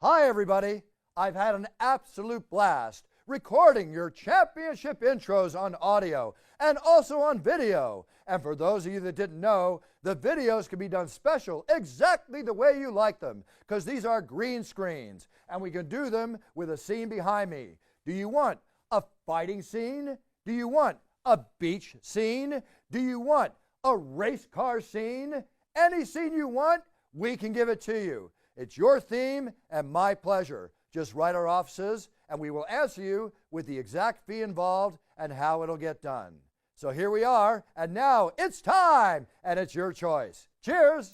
Hi, everybody. I've had an absolute blast recording your championship intros on audio and also on video. And for those of you that didn't know, the videos can be done special exactly the way you like them, because these are green screens and we can do them with a scene behind me. Do you want a fighting scene? Do you want a beach scene? Do you want a race car scene? Any scene you want, we can give it to you. It's your theme and my pleasure. Just write our offices and we will answer you with the exact fee involved and how it'll get done. So here we are, and now it's time, and it's your choice. Cheers!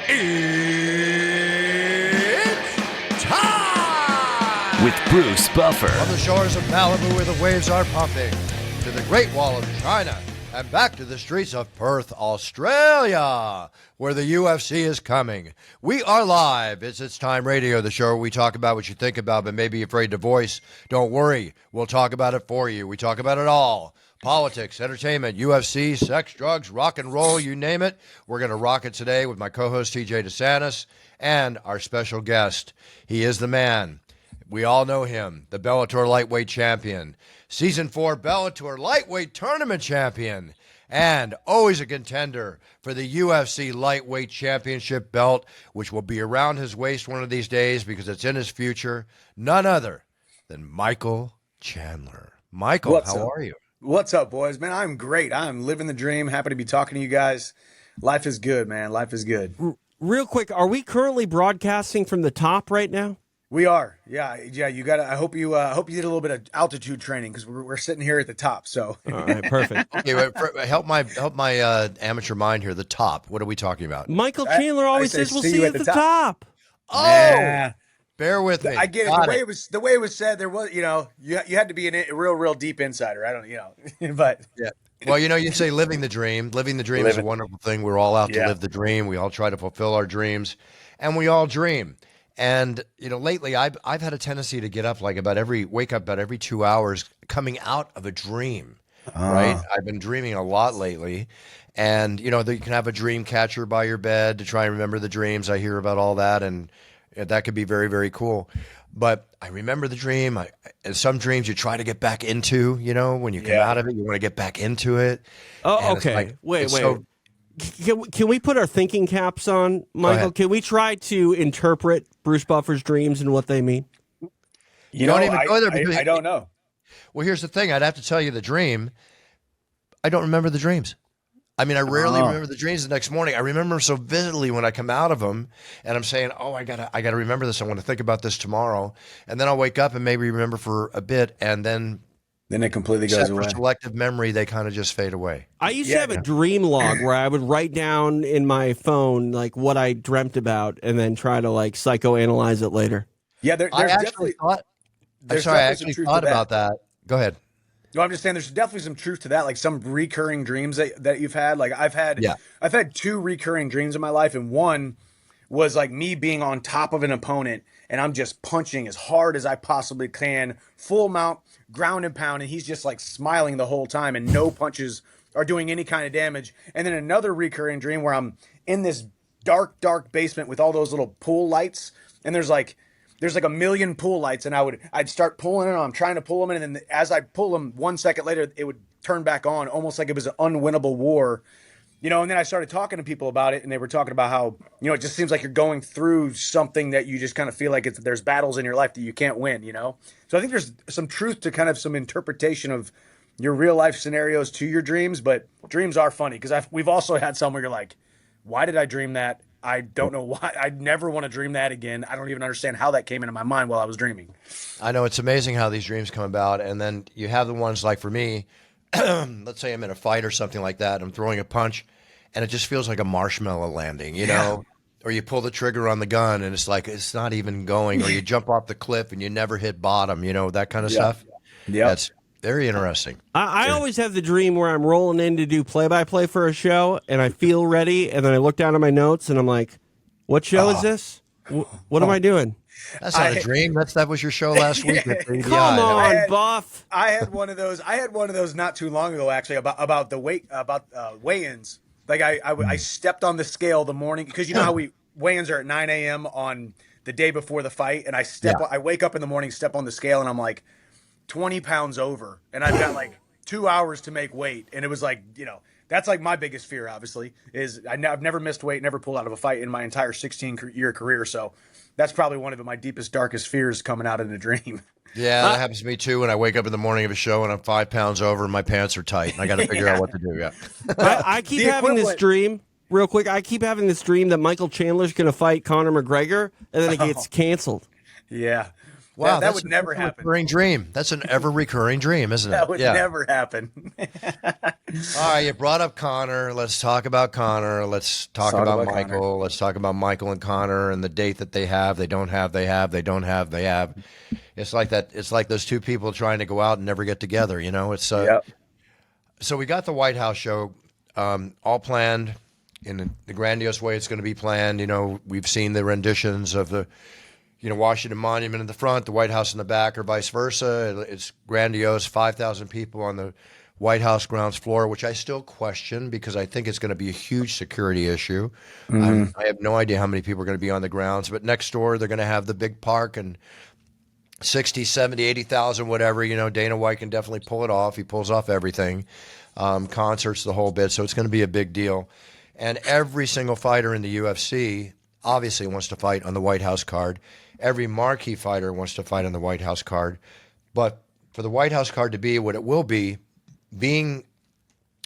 It's time! With Bruce Buffer. From the shores of Malibu where the waves are pumping, to the Great Wall of China, and back to the streets of Perth, Australia, where the UFC is coming. We are live. It's Time Radio, the show where we talk about what you think about but may be afraid to voice. Don't worry. We'll talk about it for you. We talk about it all. Politics, entertainment, UFC, sex, drugs, rock and roll, you name it. We're going to rock it today with my co-host, TJ DeSantis, and our special guest. He is the man. We all know him, the Bellator lightweight champion, Season 4 Bellator lightweight tournament champion, and always a contender for the UFC lightweight championship belt, which will be around his waist one of these days because it's in his future. None other than Michael Chandler. Michael, how are you? What's up, boys? Man, I'm great. I'm living the dream. Happy to be talking to you guys. Life is good, man. Life is good. Real quick, are we currently broadcasting from the top right now? We are, yeah. You got to. I hope you did a little bit of altitude training because we're sitting here at the top. So, all right, perfect. Okay, help my amateur mind here. The top. What are we talking about? Michael Chandler always says we'll see you at the top. Oh, yeah. Bear with me. I get it. The way it was said, there was, you had to be a real deep insider. I don't, but yeah. Well, you say living the dream. Living the dream is a wonderful thing. We're all out to live the dream. We all try to fulfill our dreams, and we all dream. And, lately I've had a tendency to get up wake up about every 2 hours coming out of a dream, right? I've been dreaming a lot lately. And, you can have a dream catcher by your bed to try and remember the dreams. I hear about all that, and that could be very, very cool. But I remember the dream. And some dreams you try to get back into, when you come out of it, you want to get back into it. Oh, okay. Wait. Can we put our thinking caps on, Michael? Can we try to interpret Bruce Buffer's dreams and what they mean? You don't even go there because I don't know. Well, here's the thing. I'd have to tell you the dream. I don't remember the dreams. I mean, I rarely remember the dreams the next morning. I remember them so vividly when I come out of them, and I'm saying, "Oh, I gotta remember this. I want to think about this tomorrow." And then I'll wake up and maybe remember for a bit, and then it completely goes away. Selective memory, they kind of just fade away. I used to have a dream log where I would write down in my phone what I dreamt about and then try to psychoanalyze it later. Yeah, I actually thought about that. Go ahead. No, I'm just saying there's definitely some truth to that, like some recurring dreams that you've had. Like I've had 2 recurring dreams in my life, and one was like me being on top of an opponent and I'm just punching as hard as I possibly can, full mount, ground and pound, and he's just smiling the whole time and no punches are doing any kind of damage. And then another recurring dream where I'm in this dark basement with all those little pool lights, and there's a million pool lights, and I'd start pulling them. I'm trying to pull them in, and then as I pull them 1 second later, it would turn back on, almost like it was an unwinnable war. And then I started talking to people about it, and they were talking about how, it just seems like you're going through something that you just kind of feel like there's battles in your life that you can't win, So I think there's some truth to kind of some interpretation of your real life scenarios to your dreams, but dreams are funny because we've also had some where you're like, why did I dream that? I don't know why. I never want to dream that again. I don't even understand how that came into my mind while I was dreaming. I know, it's amazing how these dreams come about, and then you have the ones like for me, let's say I'm in a fight or something like that, I'm throwing a punch, and it just feels like a marshmallow landing, or you pull the trigger on the gun, and it's like it's not even going, or you jump off the cliff and you never hit bottom, that kind of stuff. Yeah. That's very interesting. I always have the dream where I'm rolling in to do play-by-play for a show, and I feel ready, and then I look down at my notes, and I'm like, what show is this? What am I doing? That's not a dream. That was your show last week. Come on, Buff. I had one of those not too long ago, actually, about weigh-ins. Like I stepped on the scale the morning because you know how we weigh-ins are at 9 a.m. on the day before the fight, and Yeah. I wake up in the morning, step on the scale, and I'm like 20 pounds over, and I've got like 2 hours to make weight, and it was like, that's like my biggest fear. Obviously, is I've never missed weight, never pulled out of a fight in my entire 16-year career, so that's probably one of my deepest, darkest fears coming out in a dream. Yeah, that happens to me too. When I wake up in the morning of a show and I'm 5 pounds over and my pants are tight, and I got to figure out what to do. Yeah. I keep having this dream. Real quick, I keep having this dream that Michael Chandler's going to fight Conor McGregor, and then it gets canceled. Yeah. Wow, that would never happen. Recurring dream. That's an ever recurring dream, isn't it? That would never happen. All right, you brought up Conor. Let's talk about Conor. Let's talk about Michael. Conor. Let's talk about Michael and Conor and the date that they have. They don't have. They have. They don't have. They have. It's like that. It's like those two people trying to go out and never get together. It's yep. So we got the White House show all planned in the grandiose way it's going to be planned. We've seen the renditions of the Washington Monument in the front, the White House in the back, or vice versa. It's grandiose, 5,000 people on the White House grounds floor, which I still question because I think it's going to be a huge security issue. Mm-hmm. I have no idea how many people are going to be on the grounds, but next door they're going to have the big park and 60, 70, 80,000, whatever. Dana White can definitely pull it off. He pulls off everything, concerts, the whole bit. So it's going to be a big deal. And every single fighter in the UFC obviously wants to fight on the White House card. Every marquee fighter wants to fight on the White House card. But for the White House card to be what it will be, being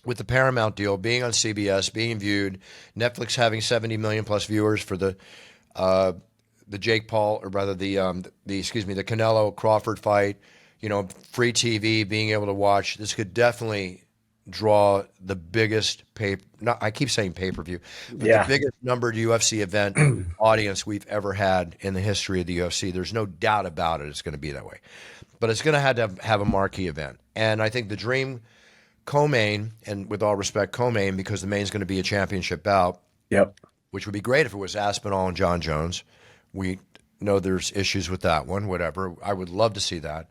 with the Paramount deal, being on CBS, being viewed, Netflix having 70 million plus viewers for the Jake Paul, or rather the Canelo Crawford fight, free TV, being able to watch, this could definitely draw the biggest I keep saying pay-per-view, but the biggest numbered UFC event audience we've ever had in the history of the UFC. There's no doubt about it. It's going to be that way, but it's going to have a marquee event. And I think the dream co-main, and with all respect, co-main, because the main's going to be a championship bout. Yep. Which would be great if it was Aspinall and John Jones. We know there's issues with that one, whatever. I would love to see that.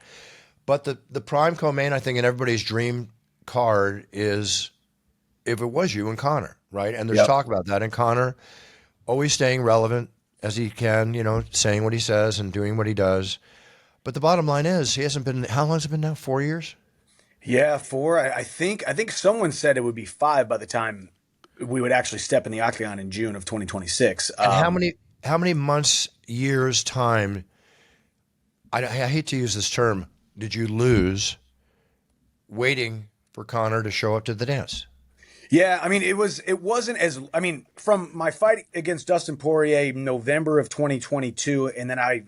But the prime co-main, I think, in everybody's dream card is if it was you and Conor, right? And there's talk about that. And Conor always staying relevant as he can, saying what he says and doing what he does. But the bottom line is he hasn't been, how long has it been now? 4 years? Yeah, 4. I think someone said it would be 5 by the time we would actually step in the octagon in June of 2026. And how many months, years, time, I hate to use this term, did you lose waiting for Conor to show up to the dance? Yeah, I mean, it wasn't as, from my fight against Dustin Poirier November of 2022, and then I,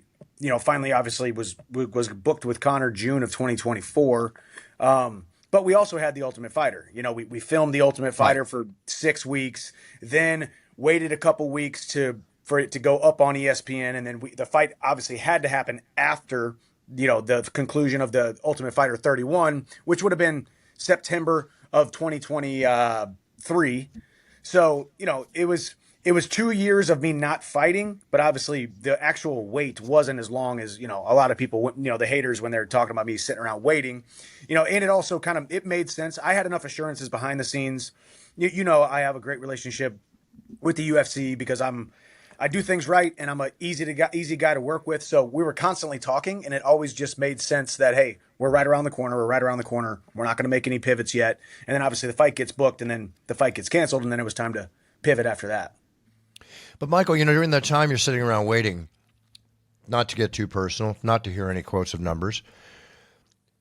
finally obviously was booked with Conor June of 2024. But we also had The Ultimate Fighter. We filmed The Ultimate Fighter for 6 weeks, then waited a couple weeks for it to go up on ESPN, and then the fight obviously had to happen after, the conclusion of The Ultimate Fighter 31, which would have been September of 2023. So, it was 2 years of me not fighting, but obviously the actual wait wasn't as long as, a lot of people, the haters, when they're talking about me sitting around waiting, and it also it made sense. I had enough assurances behind the scenes. I have a great relationship with the UFC because I do things right, and I'm an easy guy to work with. So we were constantly talking, and it always just made sense that, hey, we're right around the corner. We're not going to make any pivots yet. And then obviously the fight gets booked, and then the fight gets canceled, and then it was time to pivot after that. But Michael, during that time you're sitting around waiting, not to get too personal, not to hear any quotes of numbers,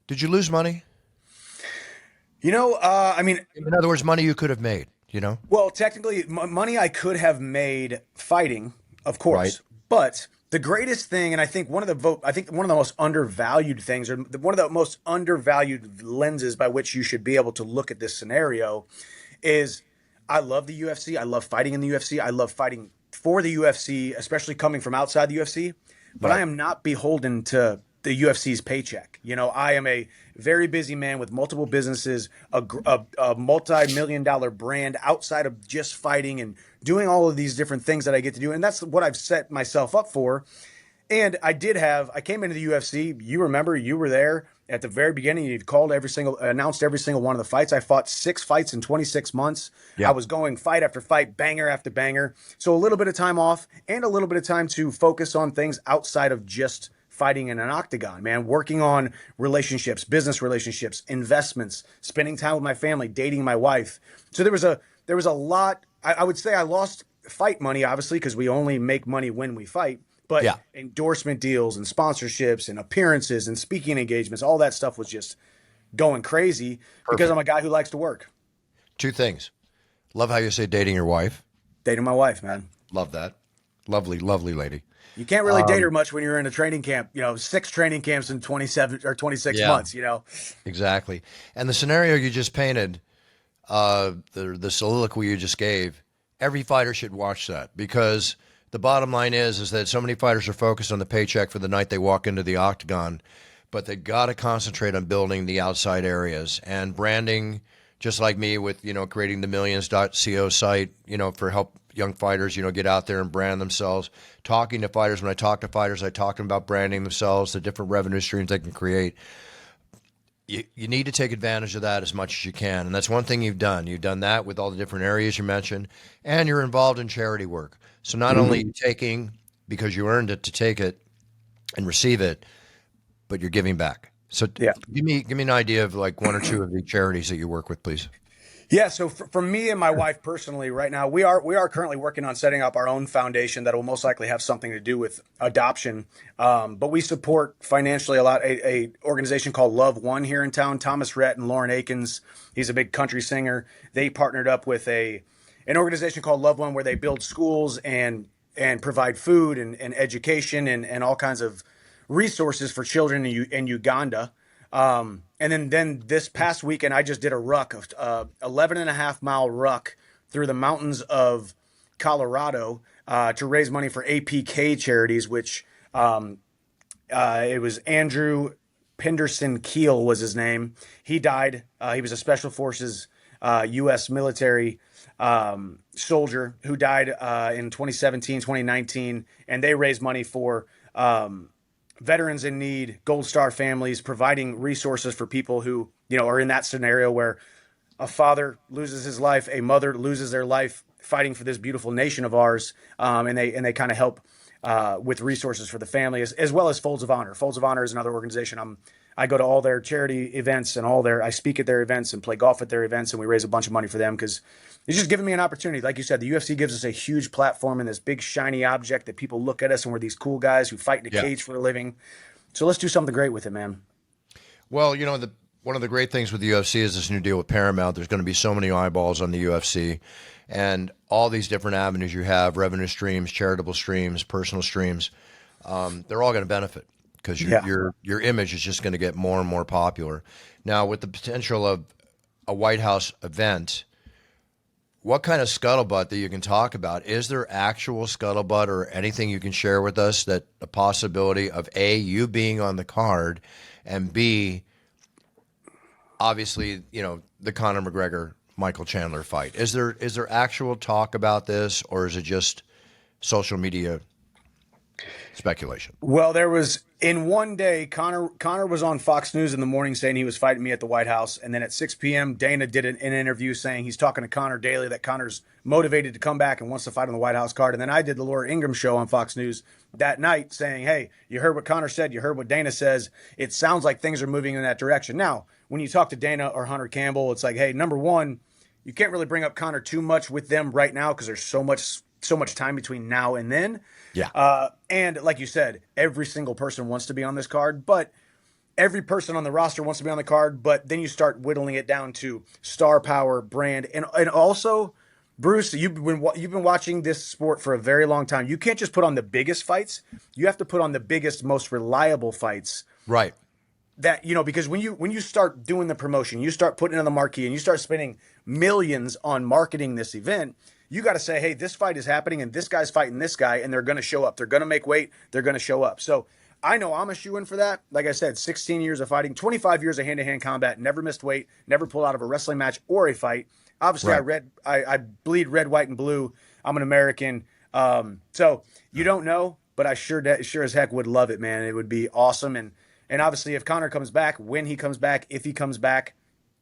did you lose money? In other words, money you could have made, Well, technically, money I could have made fighting, of course. Right. But the greatest thing, and I think one of the most undervalued things, or one of the most undervalued lenses by which you should be able to look at this scenario, is I love the UFC. I love fighting in the UFC. I love fighting for the UFC, especially coming from outside the UFC. But Right. I am not beholden to the UFC's paycheck. I am a very busy man with multiple businesses, a multi-million-dollar brand outside of just fighting and doing all of these different things that I get to do. And that's what I've set myself up for. And I came into the UFC. You remember, you were there. at the very beginning, you announced every single one of the fights. I fought 6 fights in 26 months. Yeah. I was going fight after fight, banger after banger. So a little bit of time off and a little bit of time to focus on things outside of just fighting in an octagon, man, working on relationships, business relationships, investments, spending time with my family, dating my wife. So there was a lot. I would say I lost fight money, obviously, because we only make money when we fight. But Yeah. endorsement deals and sponsorships and appearances and speaking engagements, all that stuff was just going crazy because I'm a guy who likes to work. 2 things. Love how you say dating your wife. Dating my wife, man. Love that. Lovely, lovely lady. You can't really date her much when you're in a training camp, 6 training camps in 27 or 26 months, Exactly. And the scenario you just painted, the soliloquy you just gave, every fighter should watch that, because the bottom line is that so many fighters are focused on the paycheck for the night they walk into the octagon, but they got to concentrate on building the outside areas and branding, just like me with, creating the millions.co site, for help young fighters, get out there and brand themselves. Talking to fighters, when I talk to fighters, I talk to them about branding themselves, the different revenue streams they can create. You need to take advantage of that as much as you can. And that's one thing you've done. You've done that with all the different areas you mentioned, and you're involved in charity work. So not only are you taking because you earned it to take it and receive it, but you're giving back. So give me an idea of like 1 or 2 of the charities that you work with, please. Yeah, so for me and my wife personally, right now, we are currently working on setting up our own foundation that will most likely have something to do with adoption. But we support financially a lot a organization called Love One here in town. Thomas Rhett and Lauren Akins, he's a big country singer. They partnered up with an organization called Love One, where they build schools and provide food and education and all kinds of resources for children in Uganda. And then this past weekend, I just did a ruck of 11.5 mile ruck through the mountains of Colorado to raise money for APK charities, which it was Andrew Penderson Keel was his name. He died. He was a Special Forces U.S. military soldier who died in 2017, 2019, and they raised money for veterans in need, Gold Star families, providing resources for people who, are in that scenario where a father loses his life, a mother loses their life fighting for this beautiful nation of ours. And they kind of help with resources for the family, as well as Folds of Honor. Folds of Honor is another organization. I go to all their charity events and I speak at their events and play golf at their events, and we raise a bunch of money for them because it's just giving me an opportunity. Like you said, the UFC gives us a huge platform and this big shiny object that people look at us and we're these cool guys who fight in a cage for a living. So let's do something great with it, man. Well, one of the great things with the UFC is this new deal with Paramount. There's going to be so many eyeballs on the UFC and all these different avenues you have, revenue streams, charitable streams, personal streams. They're all going to benefit because your image is just going to get more and more popular. Now, with the potential of a White House event, what kind of scuttlebutt that you can talk about? Is there actual scuttlebutt or anything you can share with us that a possibility of A, you being on the card, and B, obviously, the Conor McGregor Michael Chandler fight? Is there actual talk about this, or is it just social media speculation? Well, there was in one day, Conor was on Fox News in the morning saying he was fighting me at the White House. And then at 6 p.m., Dana did an interview saying he's talking to Conor daily, that Conor's motivated to come back and wants to fight on the White House card. And then I did the Laura Ingraham show on Fox News that night saying, hey, you heard what Conor said. You heard what Dana says. It sounds like things are moving in that direction. Now, when you talk to Dana or Hunter Campbell, it's like, hey, number one, you can't really bring up Conor too much with them right now because there's so much time between now and then. Yeah. And like you said, every single person wants to be on this card, but every person on the roster wants to be on the card. But then you start whittling it down to star power, brand, and also, Bruce, you've been watching this sport for a very long time. You can't just put on the biggest fights. You have to put on the biggest, most reliable fights. Right. That, because when you start doing the promotion, you start putting it on the marquee and you start spending millions on marketing this event, you got to say, hey, this fight is happening and this guy's fighting this guy and they're going to show up. They're going to make weight. They're going to show up. So I know I'm a shoo-in for that. Like I said, 16 years of fighting, 25 years of hand-to-hand combat, never missed weight, never pulled out of a wrestling match or a fight. Obviously, right. I bleed red, white, and blue. I'm an American. So you don't know, but I sure as heck would love it, man. It would be awesome. And And obviously, if Conor comes back, when he comes back, if he comes back,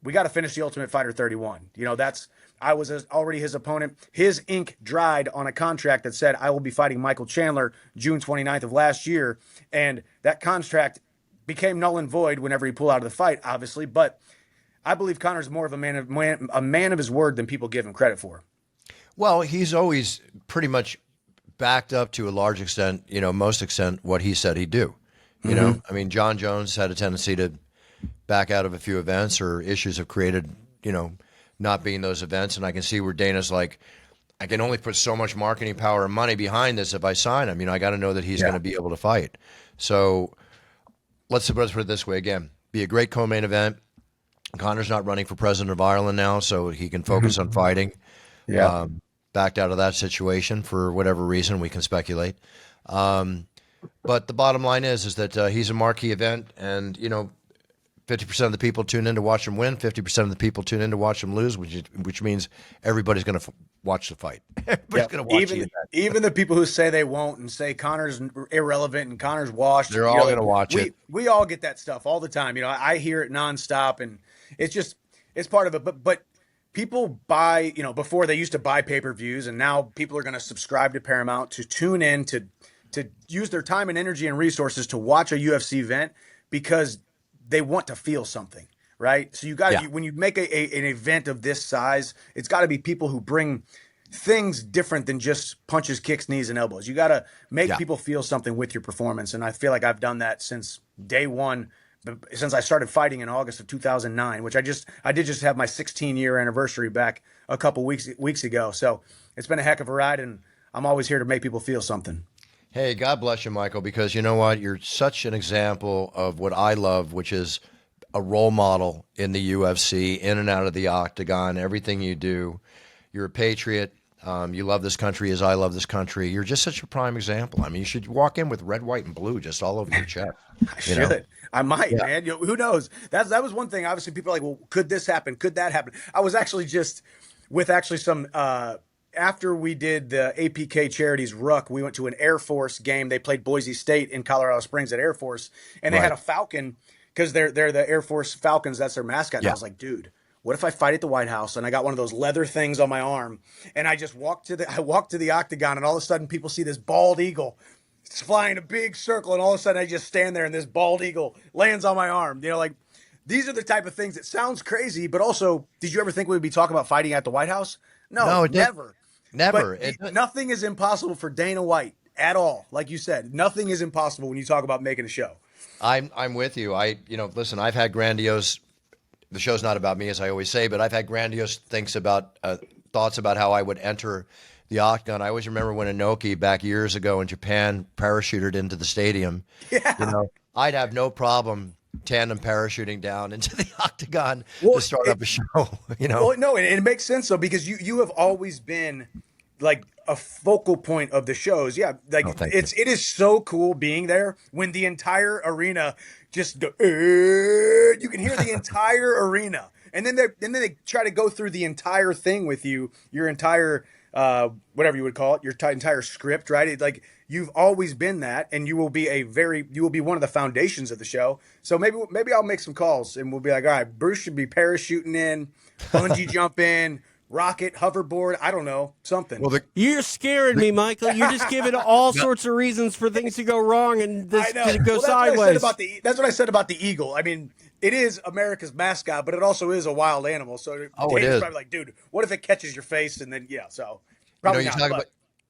we got to finish the Ultimate Fighter 31. I was already his opponent. His ink dried on a contract that said I will be fighting Michael Chandler June 29th of last year. And that contract became null and void whenever he pulled out of the fight, obviously. But I believe Conor's more of a man of his word than people give him credit for. Well, he's always pretty much backed up to a large extent, most extent, what he said he'd do. You know, I mean, John Jones had a tendency to back out of a few events, or issues have created, not being those events. And I can see where Dana's like, I can only put so much marketing power and money behind this if I sign him. I got to know that he's going to be able to fight. So let's put it this way again. Be a great co-main event. Conor's not running for president of Ireland now, so he can focus on fighting. Yeah. Backed out of that situation for whatever reason, we can speculate. But the bottom line is that he's a marquee event, and 50% of the people tune in to watch him win, 50% of the people tune in to watch him lose, which means everybody's going to watch the fight. Everybody's going to watch the event. Even the people who say they won't and say Conor's irrelevant and Conor's washed, they're all going to watch it. We all get that stuff all the time. I hear it nonstop, and it's part of it. But people buy, before they used to buy pay-per-views, and now people are going to subscribe to Paramount to tune in to use their time and energy and resources to watch a UFC event because they want to feel something, right? So you got to, when you make an event of this size, it's got to be people who bring things different than just punches, kicks, knees, and elbows. You got to make people feel something with your performance. And I feel like I've done that since day one, since I started fighting in August of 2009, which I did just have my 16-year anniversary back a couple weeks ago. So it's been a heck of a ride, and I'm always here to make people feel something. Hey, God bless you, Michael, because you know what? You're such an example of what I love, which is a role model in the UFC, in and out of the octagon, everything you do. You're a patriot. You love this country as I love this country. You're just such a prime example. I mean, you should walk in with red, white, and blue just all over your chest. I should. I might, man. Who knows? That was one thing. Obviously, people are like, well, could this happen? Could that happen? I was actually just with some after we did the APK Charities Ruck, we went to an Air Force game. They played Boise State in Colorado Springs at Air Force, and they had a Falcon because they're the Air Force Falcons. That's their mascot. And I was like, dude, what if I fight at the White House and I got one of those leather things on my arm, and I just walked to the octagon, and all of a sudden people see this bald eagle flying a big circle, and all of a sudden I just stand there and this bald eagle lands on my arm. These are the type of things that sounds crazy, but also, did you ever think we would be talking about fighting at the White House? No, never. Never. Nothing is impossible for Dana White at all. Like you said, nothing is impossible when you talk about making a show. I'm with you. Listen, I've had grandiose, the show's not about me, as I always say, but I've had grandiose thoughts about how I would enter the octagon. I always remember when Inoki back years ago in Japan parachuted into the stadium. Yeah. I'd have no problem tandem parachuting down into the octagon to start up a show. Well, no, and it makes sense though, because you have always been like a focal point of the shows. Yeah, like it is so cool being there when the entire arena just you can hear the entire arena, and then they try to go through the entire thing with you, your entire whatever you would call it, your entire script, right? You've always been that, and you will be one of the foundations of the show. So maybe I'll make some calls, and we'll be like, all right, Bruce should be parachuting in, bungee jumping, rocket, hoverboard. I don't know, something. Well, you're scaring me, Michael. You're just giving all sorts of reasons for things to go wrong and this to go sideways. That's what I said about the eagle. I mean, it is America's mascot, but it also is a wild animal. So it is probably like, dude, what if it catches your face? And then so probably not.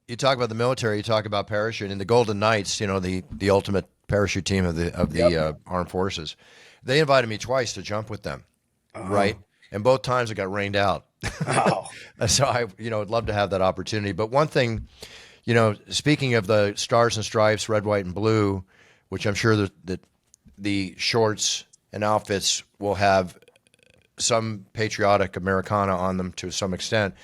You talk about the military. You talk about parachuting. The Golden Knights, the ultimate parachute team of the armed forces. They invited me twice to jump with them, right? And both times it got rained out. Oh. So I, would love to have that opportunity. But one thing, speaking of the Stars and Stripes, red, white, and blue, which I'm sure that the shorts and outfits will have some patriotic Americana on them to some extent.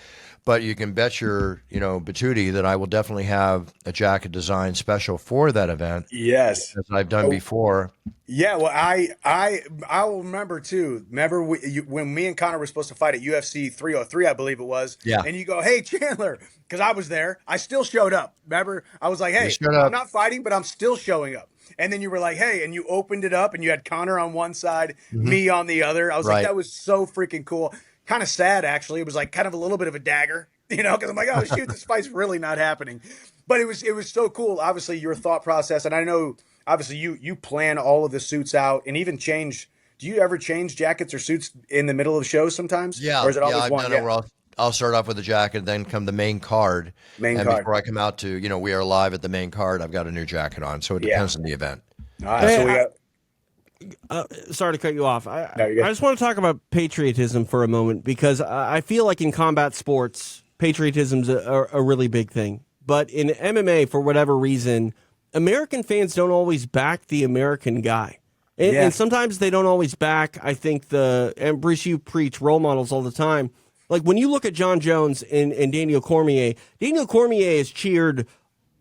But you can bet your, Batootie that I will definitely have a jacket design special for that event, Yes. as I've done before. Yeah, well, I will remember too. Remember when me and Connor were supposed to fight at UFC 303, I believe it was. Yeah. And you go, "Hey Chandler," because I was there. I still showed up. Remember, I was like, "Hey, showed up. I'm not fighting, but I'm still showing up." And then you were like, "Hey," and you opened it up, and you had Connor on one side, me on the other. I was like, Right. "That was so freaking cool." Kind of sad, actually. It was like kind of a little bit of a dagger, because I'm like, "Oh shoot, this fight's really not happening." But it was so cool. Obviously, your thought process, and I know. Obviously, you plan all of the suits out and even change. Do you ever change jackets or suits in the middle of shows sometimes? Yeah, Or is it always I've one? done it where I'll start off with a jacket, then come the main card. Main and card. before I come out to, We Are Live at the main card, I've got a new jacket on. So it depends on the event. All right, so we got. Sorry to cut you off. No, you're good. I just want to talk about patriotism for a moment because I feel like in combat sports, patriotism's a really big thing. But in MMA, for whatever reason, American fans don't always back the American guy. And sometimes they don't always back, I think, and Bruce, you preach role models all the time. Like when you look at John Jones and Daniel Cormier is cheered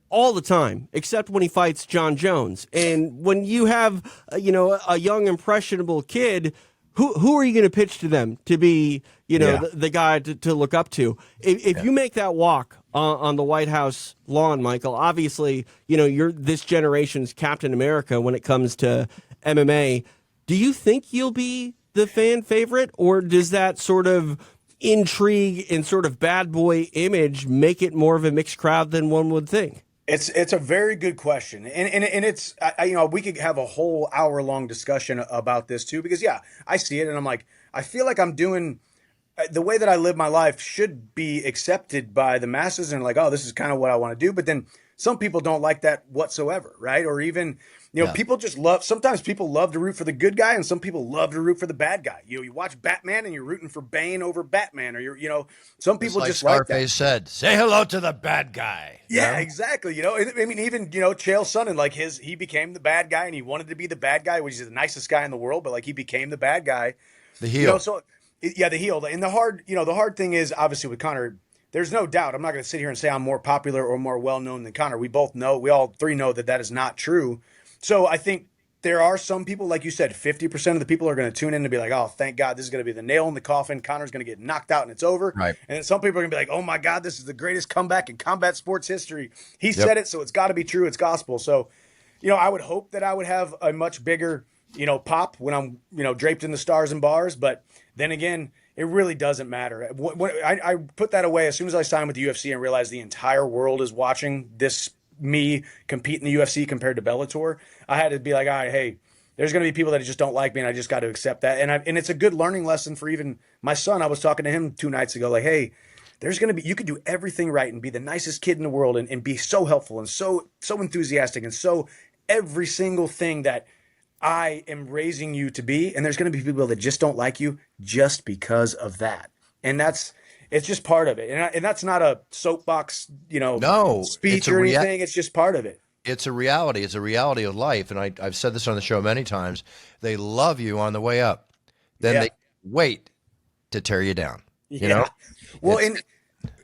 all the time, except when he fights John Jones. And when you have, a young impressionable kid, who are you going to pitch to them to be, the guy to look up to? If you make that walk on the White House lawn, Michael, obviously, you're this generation's Captain America when it comes to MMA. Do you think you'll be the fan favorite, or does that sort of intrigue and sort of bad boy image make it more of a mixed crowd than one would think? It's a very good question, and it's we could have a whole hour-long discussion about this too, because I see it and I'm like, I feel like I'm doing the way that I live my life should be accepted by the masses, and like, oh, this is kind of what I want to do. But then some people don't like that whatsoever, right? Or even people just sometimes people love to root for the good guy, and some people love to root for the bad guy. You watch Batman and you're rooting for Bane over Batman, or some people just like that. Scarface said, "Say hello to the bad guy." Yeah, exactly. I mean, even Chael Sonnen, like he became the bad guy, and he wanted to be the bad guy, which is the nicest guy in the world, but like he became the bad guy, the heel. The heel. And the hard thing is obviously with Connor. There's no doubt. I'm not going to sit here and say I'm more popular or more well known than Connor. We all three know that is not true. So I think there are some people, like you said, 50% of the people are going to tune in and be like, oh, thank God, this is going to be the nail in the coffin. Connor's going to get knocked out and it's over. Right. And then some people are going to be like, oh my God, this is the greatest comeback in combat sports history. He said it, so it's got to be true. It's gospel. So, I would hope that I would have a much bigger, pop when I'm, draped in the stars and bars. But then again, it really doesn't matter. I put that away as soon as I signed with the UFC and realized the entire world is watching me compete in the UFC compared to Bellator. I had to be like, all right, hey, there's going to be people that just don't like me, and I just got to accept that. And it's a good learning lesson for even my son. I was talking to him 2 nights ago, like, hey, you could do everything right and be the nicest kid in the world and be so helpful and so enthusiastic and so every single thing that I am raising you to be, and there's going to be people that just don't like you just because of that. And it's just part of it. And that's not a soapbox, speech or anything. It's just part of it. It's a reality. It's a reality of life. And I've said this on the show many times. They love you on the way up. Then they wait to tear you down. You know? Well,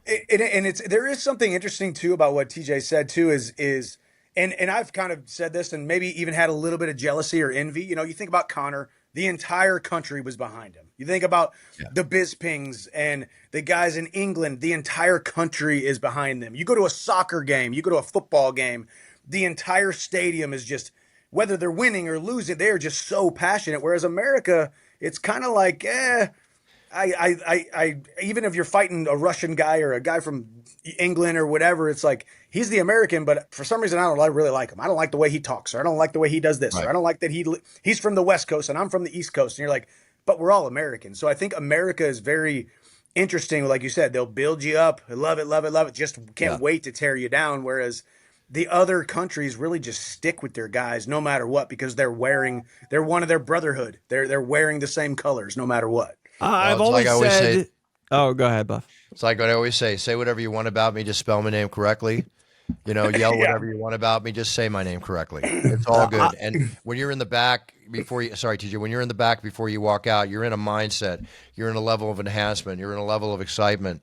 there is something interesting too about what TJ said too is and I've kind of said this and maybe even had a little bit of jealousy or envy. You think about Connor, the entire country was behind him. You think about the Bispings and the guys in England, the entire country is behind them. You go to a soccer game, you go to a football game, the entire stadium is just, whether they're winning or losing, they are just so passionate. Whereas America, it's kind of like, I even if you're fighting a Russian guy or a guy from England or whatever, it's like he's the American, but for some reason I don't really like him. I don't like the way he talks, or I don't like the way he does this, or I don't like that he's from the West Coast and I'm from the East Coast. And you're like, but we're all Americans. So I think America is very interesting. Like you said, they'll build you up. I love it, love it, love it. Just can't wait to tear you down. Whereas the other countries really just stick with their guys no matter what, because they're one of their brotherhood. They're wearing the same colors no matter what. I've always said. Oh, go ahead, Buff. It's like what I always say whatever you want about me, just spell my name correctly. Yell whatever you want about me, just say my name correctly. It's all good. And when you're in the back TJ, when you're in the back before you walk out, you're in a mindset, you're in a level of enhancement, you're in a level of excitement.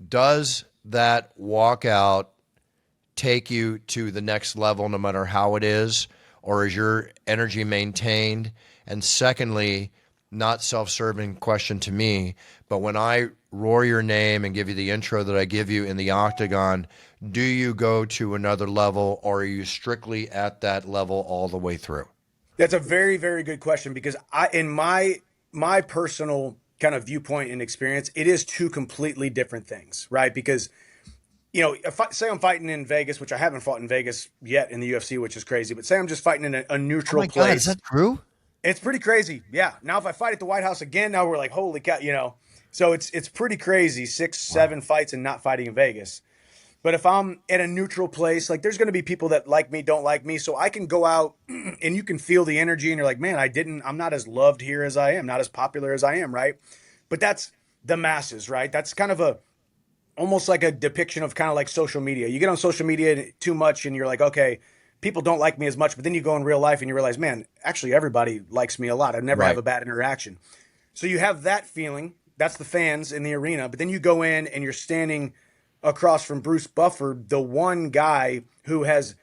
does that walkout take you to the next level no matter how it is, or is your energy maintained? And secondly, not self-serving question to me, but when I roar your name and give you the intro that I give you in the octagon, do you go to another level, or are you strictly at that level all the way through? That's a very, very good question, because in my personal kind of viewpoint and experience, it is two completely different things, right? Because, say I'm fighting in Vegas, which I haven't fought in Vegas yet in the UFC, which is crazy, but say I'm just fighting in a neutral place. God, is that true? It's pretty crazy. Yeah. Now, if I fight at the White House again, now we're like, holy cow, So it's pretty crazy, 6-7 fights and not fighting in Vegas. But if I'm at a neutral place, like there's going to be people that like me, don't like me. So I can go out and you can feel the energy and you're like, man, I'm not as loved here as I am, not as popular as I am. Right. But that's the masses, right? That's kind of almost like a depiction of kind of like social media. You get on social media too much and you're like, okay, people don't like me as much. But then you go in real life and you realize, man, actually everybody likes me a lot. I never have a bad interaction. So you have that feeling. That's the fans in the arena. But then you go in and you're standing across from Bruce Buffer, the one guy who has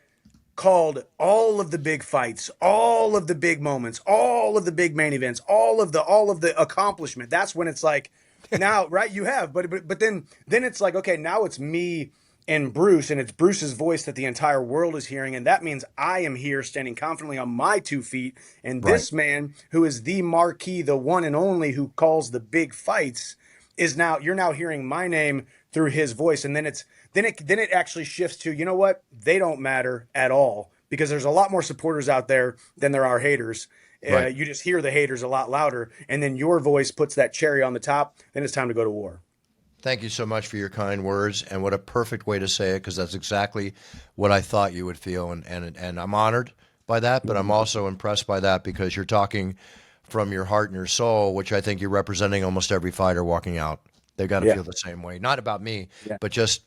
called all of the big fights, all of the big moments, all of the big main events, all of the accomplishment. That's when it's like, now, right? You have, but then it's like, okay, now it's me and Bruce, and it's Bruce's voice that the entire world is hearing, and that means I am here standing confidently on my 2 feet, and this man who is the marquee, the one and only who calls the big fights, you're now hearing my name through his voice. And then it actually shifts to, you know what? They don't matter at all, because there's a lot more supporters out there than there are haters. You just hear the haters a lot louder, and then your voice puts that cherry on the top. Then it's time to go to war. Thank you so much for your kind words, and what a perfect way to say it, because that's exactly what I thought you would feel, and I'm honored by that, but I'm also impressed by that, because you're talking from your heart and your soul, which I think you're representing almost every fighter walking out. They've got to feel the same way. Not about me, but just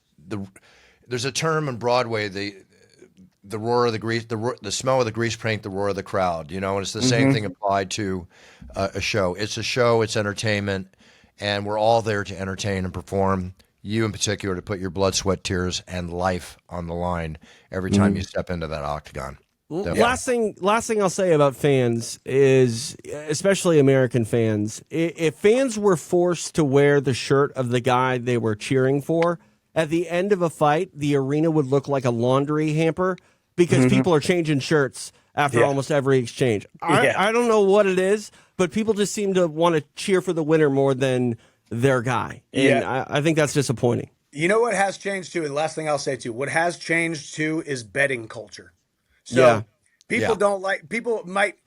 there's a term in Broadway, the roar of the grease, the smell of the grease paint, the roar of the crowd, and it's the same thing applied to a show. It's a show, it's entertainment, and we're all there to entertain and perform. You in particular, to put your blood, sweat, tears, and life on the line every time you step into that octagon. Last thing I'll say about fans is, especially American fans, if fans were forced to wear the shirt of the guy they were cheering for, at the end of a fight, the arena would look like a laundry hamper, because people are changing shirts after almost every exchange. I don't know what it is, but people just seem to want to cheer for the winner more than their guy. And I think that's disappointing. You know what has changed too, and the last thing I'll say too, what has changed too is betting culture. So people don't like,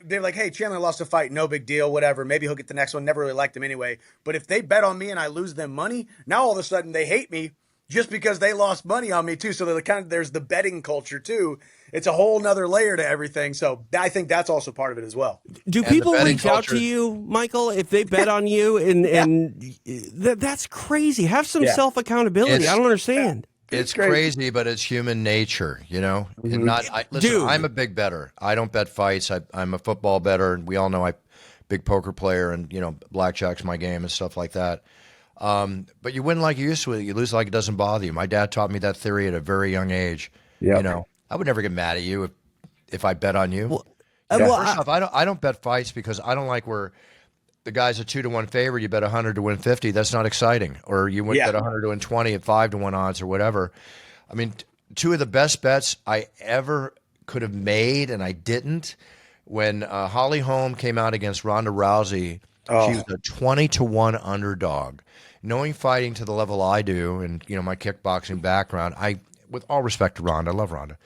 they're like, hey, Chandler lost a fight, no big deal, whatever. Maybe he'll get the next one. Never really liked him anyway. But if they bet on me and I lose them money, now all of a sudden they hate me just because they lost money on me too. So there's the betting culture too. It's a whole nother layer to everything. So I think that's also part of it as well. Do people reach out to you, Michael, if they bet on you? And that's crazy. Have some self-accountability. I don't understand. It's crazy, but it's human nature, Listen, I'm a big bettor. I don't bet fights. I'm a football bettor, and we all know I'm a big poker player, and blackjack's my game and stuff like that. But you win like you used to. You lose like it doesn't bother you. My dad taught me that theory at a very young age. I would never get mad at you if I bet on you. First off, I don't bet fights, because I don't like where the guy's a 2-1 favorite. You bet 100 to win 50. That's not exciting. Or you would bet 100 to win 20 at 5-1 odds or whatever. I mean, two of the best bets I ever could have made, and I didn't. When Holly Holm came out against Ronda Rousey, she was a 20-1 underdog. Knowing fighting to the level I do, and my kickboxing background, with all respect to Ronda, I love Ronda,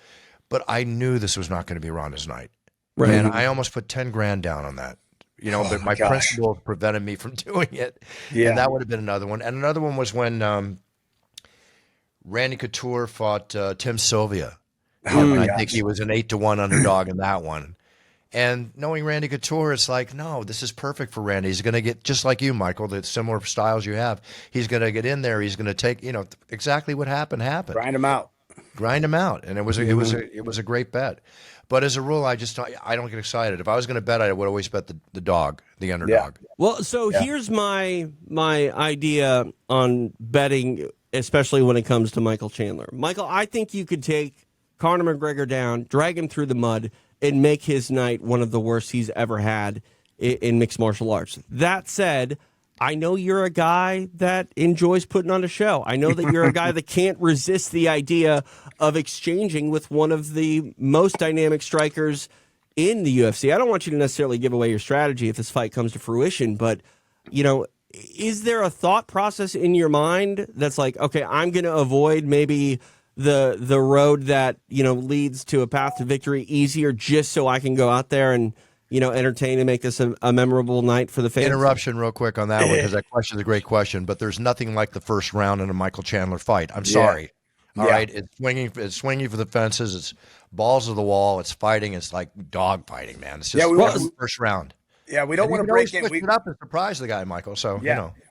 but I knew this was not going to be Ronda's night, and I almost put 10 grand down on that. But my principles prevented me from doing it. And that would have been another one. And another one was when Randy Couture fought Tim Sylvia. I think he was an 8-1 underdog in that one. And knowing Randy Couture, it's like, no, this is perfect for Randy. He's going to get, just like you, Michael, the similar styles you have. He's going to get in there. He's going to take, exactly what happened. Grind him out. And it was a great bet. But as a rule, I don't get excited. If I was going to bet, I would always bet the dog, the underdog. Well, so here's my idea on betting, especially when it comes to Michael Chandler. Michael, I think you could take Conor McGregor down, drag him through the mud, and make his night one of the worst he's ever had in mixed martial arts. That said, I know you're a guy that enjoys putting on a show. I know that you're a guy that can't resist the idea of exchanging with one of the most dynamic strikers in the UFC. I don't want you to necessarily give away your strategy if this fight comes to fruition, but, is there a thought process in your mind that's like, okay, I'm going to avoid maybe the road that, leads to a path to victory easier just so I can go out there and, entertain and make this a memorable night for the fans? Interruption real quick on that one, because that question is a great question, but there's nothing like the first round in a Michael Chandler fight. I'm sorry. All right. It's swinging for the fences. It's balls to the wall. It's fighting. It's like dog fighting, man. It's just first round. Yeah, we don't want to break in. We up and surprise the guy, Michael. So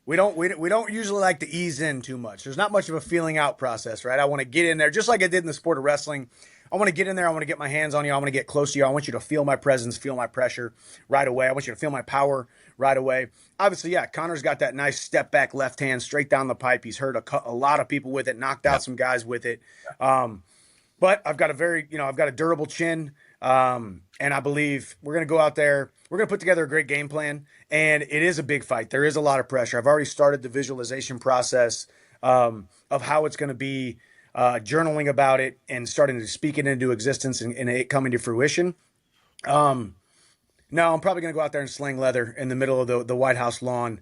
we don't usually like to ease in too much. There's not much of a feeling out process, right? I want to get in there just like I did in the sport of wrestling. I want to get in there. I want to get my hands on you. I want to get close to you. I want you to feel my presence, feel my pressure right away. I want you to feel my power right away. Obviously, Conor's got that nice step back left hand straight down the pipe. He's hurt a lot of people with it, knocked out some guys with it. But I've got a durable chin. And I believe we're going to go out there. We're going to put together a great game plan. And it is a big fight. There is a lot of pressure. I've already started the visualization process of how it's going to be, journaling about it and starting to speak it into existence and it coming to fruition. No, I'm probably going to go out there and sling leather in the middle of the White House lawn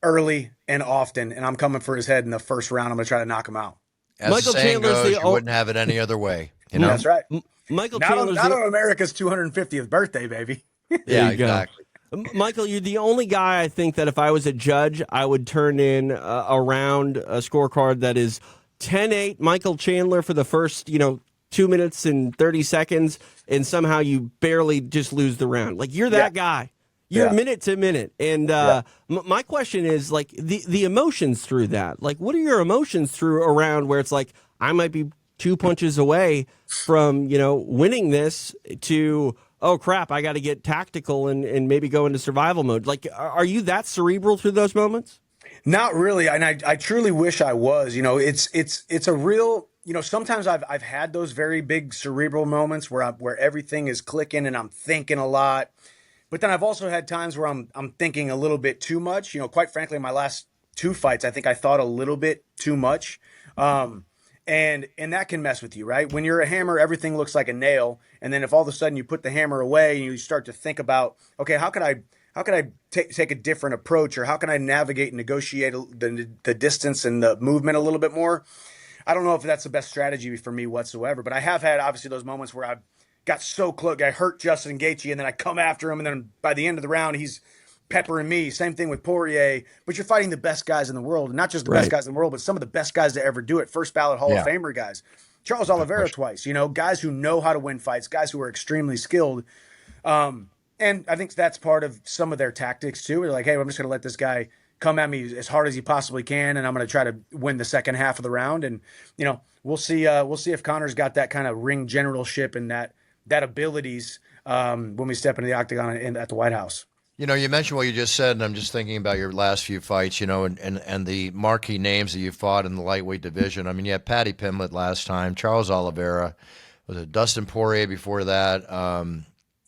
early and often. And I'm coming for his head in the first round. I'm going to try to knock him out. As Michael the saying Chandler's goes, you wouldn't have it any other way. That's right. Michael Chandler's not on America's 250th birthday, baby. Yeah, exactly. Michael, you're the only guy I think that if I was a judge, I would turn in around a scorecard that is 10-8 Michael Chandler for the first, 2 minutes and 30 seconds, and somehow you barely just lose the round. Like, you're that guy. You're minute to minute. And my question is, like, the emotions through that. Like, what are your emotions through around where it's like, I might be 2 punches away from, winning this to, oh, crap, I got to get tactical and maybe go into survival mode. Like, are you that cerebral through those moments? Not really, and I truly wish I was. It's a real. Sometimes I've had those very big cerebral moments where everything is clicking and I'm thinking a lot. But then I've also had times where I'm thinking a little bit too much. Quite frankly, my last 2 fights, I think I thought a little bit too much, and that can mess with you, right? When you're a hammer, everything looks like a nail, and then if all of a sudden you put the hammer away and you start to think about, okay, how can I take a different approach, or how can I navigate and negotiate the distance and the movement a little bit more? I don't know if that's the best strategy for me whatsoever, but I have had obviously those moments where I got so close. I hurt Justin Gaethje, and then I come after him, and then by the end of the round, he's peppering me. Same thing with Poirier. But you're fighting the best guys in the world, and not just the best guys in the world, but some of the best guys to ever do it. First ballot Hall of Famer guys. Charles Oliveira twice. Guys who know how to win fights, guys who are extremely skilled. And I think that's part of some of their tactics too. They're like, hey, I'm just going to let this guy come at me as hard as he possibly can, and I'm going to try to win the second half of the round. And we'll see if Conor's got that kind of ring generalship and that abilities when we step into the octagon at the White House. You mentioned what you just said, and I'm just thinking about your last few fights, and the marquee names that you fought in the lightweight division. I mean, you had Paddy Pimblett last time, Charles Oliveira, was it Dustin Poirier before that?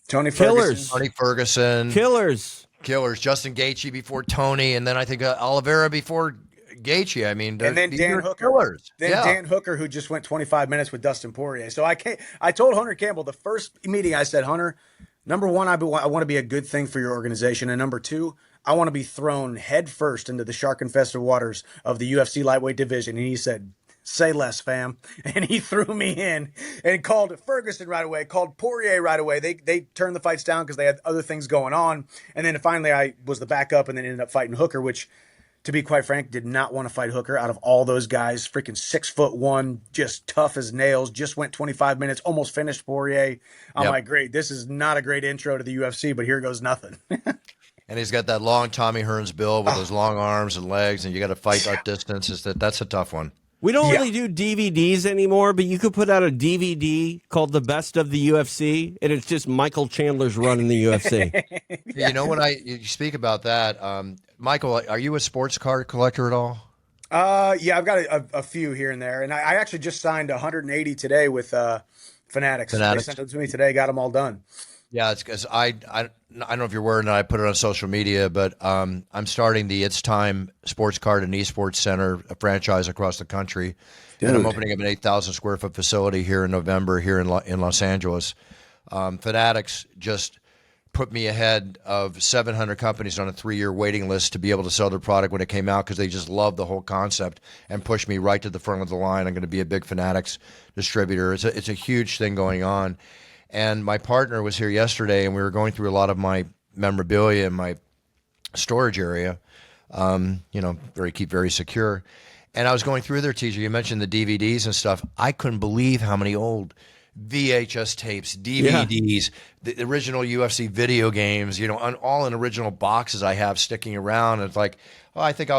Tony Ferguson. Killers. Justin Gaethje before Tony, and then I think Oliveira before Gaethje. I mean, and then Dan Hooker. Killers. Dan Hooker, who just went 25 minutes with Dustin Poirier. So I told Hunter Campbell the first meeting, I said, Hunter, number one, I want to be a good thing for your organization, and number two, I want to be thrown head first into the shark-infested waters of the UFC lightweight division. And he said, say less, fam. And he threw me in and called Ferguson right away, called Poirier right away. They turned the fights down because they had other things going on. And then finally I was the backup and then ended up fighting Hooker, which, to be quite frank, did not want to fight Hooker out of all those guys. Freaking 6'1", just tough as nails, just went 25 minutes, almost finished Poirier. I'm like, great, this is not a great intro to the UFC, but here goes nothing. And he's got that long Tommy Hearns build with those long arms and legs, and you got to fight that distance. That's a tough one. We don't really do DVDs anymore, but you could put out a DVD called The Best of the UFC, and it's just Michael Chandler's run in the UFC. You know, when you speak about that, Michael, are you a sports card collector at all? Yeah, I've got a few here and there, and I actually just signed 180 today with Fanatics. They Fanatics. sent them to me today, got them all done. Yeah, it's because I don't know if you're aware or not. I put it on social media, but I'm starting the It's Time Sports Card and Esports Center, a franchise across the country, and I'm opening up an 8,000 square foot facility here in November here in Los Angeles. Fanatics just put me ahead of 700 companies on a 3-year waiting list to be able to sell their product when it came out because they just love the whole concept and pushed me right to the front of the line. I'm going to be a big Fanatics distributor. It's a huge thing going on. And my partner was here yesterday, and we were going through a lot of my memorabilia in my storage area, keep very secure. And I was going through there, TJ. You mentioned the DVDs and stuff. I couldn't believe how many old VHS tapes, DVDs, the original UFC video games, all in original boxes I have sticking around. And it's like, I think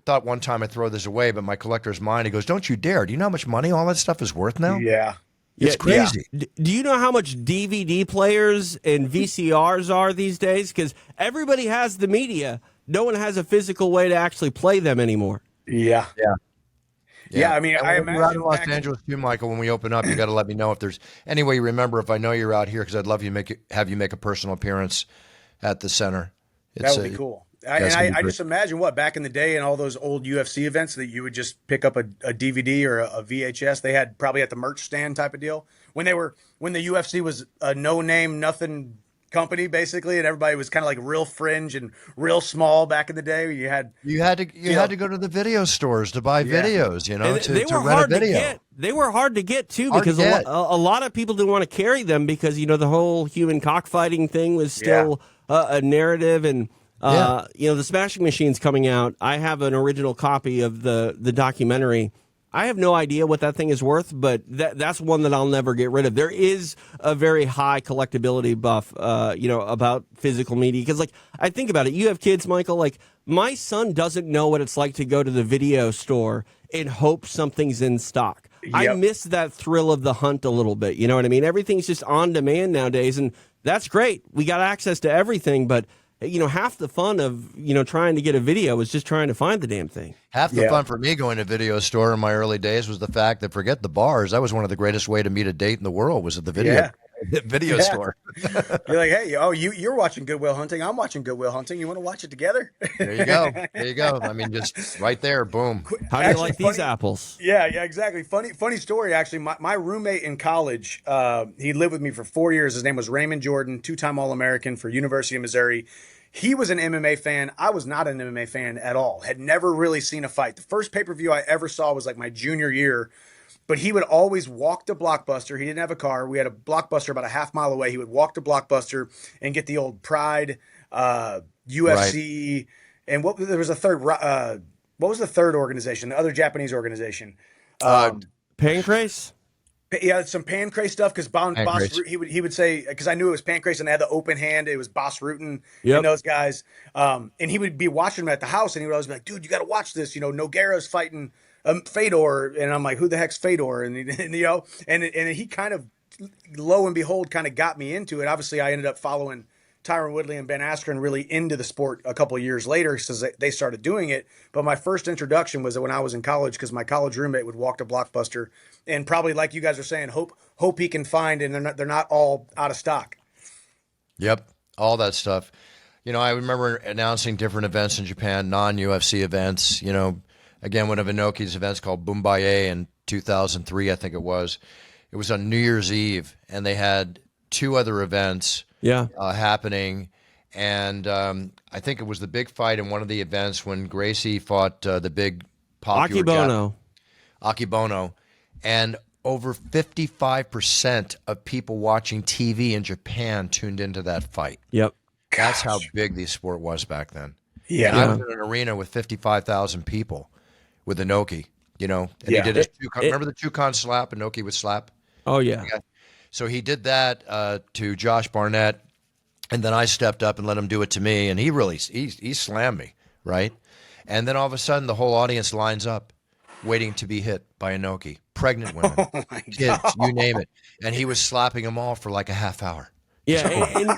thought one time I'd throw this away, but my collector's mind, he goes, don't you dare. Do you know how much money all that stuff is worth now? Yeah. It's crazy. Yeah. Do you know how much DVD players and VCRs are these days? Because everybody has the media. No one has a physical way to actually play them anymore. Yeah. Yeah, I mean, I imagine you're out in Los Angeles too, Michael. When we open up, you got to let me know if there's any way you remember. If I know you're out here, because I'd love have you make a personal appearance at the center. That would be cool. I just imagine back in the day and all those old UFC events that you would just pick up a DVD or a VHS. They had probably at the merch stand type of deal when the UFC was a no name nothing company basically, and everybody was kind of like real fringe and real small back in the day. You had to go to the video stores to buy videos, to were rent hard a video. To get. They were hard to get too because a lot of people didn't want to carry them because the whole human cockfighting thing was still a narrative and. The Smashing Machine's coming out. I have an original copy of the documentary. I have no idea what that thing is worth, but that's one that I'll never get rid of. There is a very high collectability buff, about physical media. Because, I think about it. You have kids, Michael. My son doesn't know what it's like to go to the video store and hope something's in stock. Yep. I miss that thrill of the hunt a little bit. You know what I mean? Everything's just on demand nowadays, and that's great. We got access to everything, but half the fun of, trying to get a video is just trying to find the damn thing. Half the fun for me going to a video store in my early days was the fact that, forget the bars, that was one of the greatest way to meet a date in the world, was at the video store. You're like, hey, you're watching Good Will Hunting. I'm watching Good Will Hunting. You want to watch it together? There you go. I mean, just right there, boom. How do you like these apples? Yeah, exactly. Funny story, actually. My roommate in college, he lived with me for 4 years. His name was Raymond Jordan, 2-time All-American for University of Missouri. He was an MMA fan. I was not an MMA fan at all. Had never really seen a fight. The first pay-per-view I ever saw was my junior year. But he would always walk to Blockbuster. He didn't have a car. We had a Blockbuster about a half mile away. He would walk to Blockbuster and get the old Pride, UFC, and there was a third. What was the third organization? The other Japanese organization. Pancrase. Yeah, some Pancrase stuff because Boss he would say, because I knew it was Pancrase and they had the open hand. It was Boss Rutan and those guys. And he would be watching them at the house, and he would always be like, "Dude, you got to watch this. Nogueira's fighting Fedor," and I'm like, "Who the heck's Fedor?" And he kind of, lo and behold, kind of got me into it. Obviously, I ended up following Tyron Woodley and Ben Askren really into the sport a couple of years later since they started doing it. But my first introduction was when I was in college, because my college roommate would walk to Blockbuster and probably, like you guys are saying, hope he can find, and they're not all out of stock. Yep, all that stuff. I remember announcing different events in Japan, non-UFC events. Again, one of Inoki's events called Bumbaye in 2003, I think it was. It was on New Year's Eve, and they had 2 other events happening. And I think it was the big fight in one of the events when Gracie fought the big popular Akibono. And over 55% of people watching TV in Japan tuned into that fight. Yep. That's how big the sport was back then. Yeah. And I was in an arena with 55,000 people with Inoki, and he did his remember the 2-con slap? Inoki would slap? Oh, yeah. So he did that to Josh Barnett, and then I stepped up and let him do it to me, and he slammed me, right? And then all of a sudden, the whole audience lines up, waiting to be hit by Inoki. Pregnant women, kids, you name it. And he was slapping them all for like a half hour, Yeah, and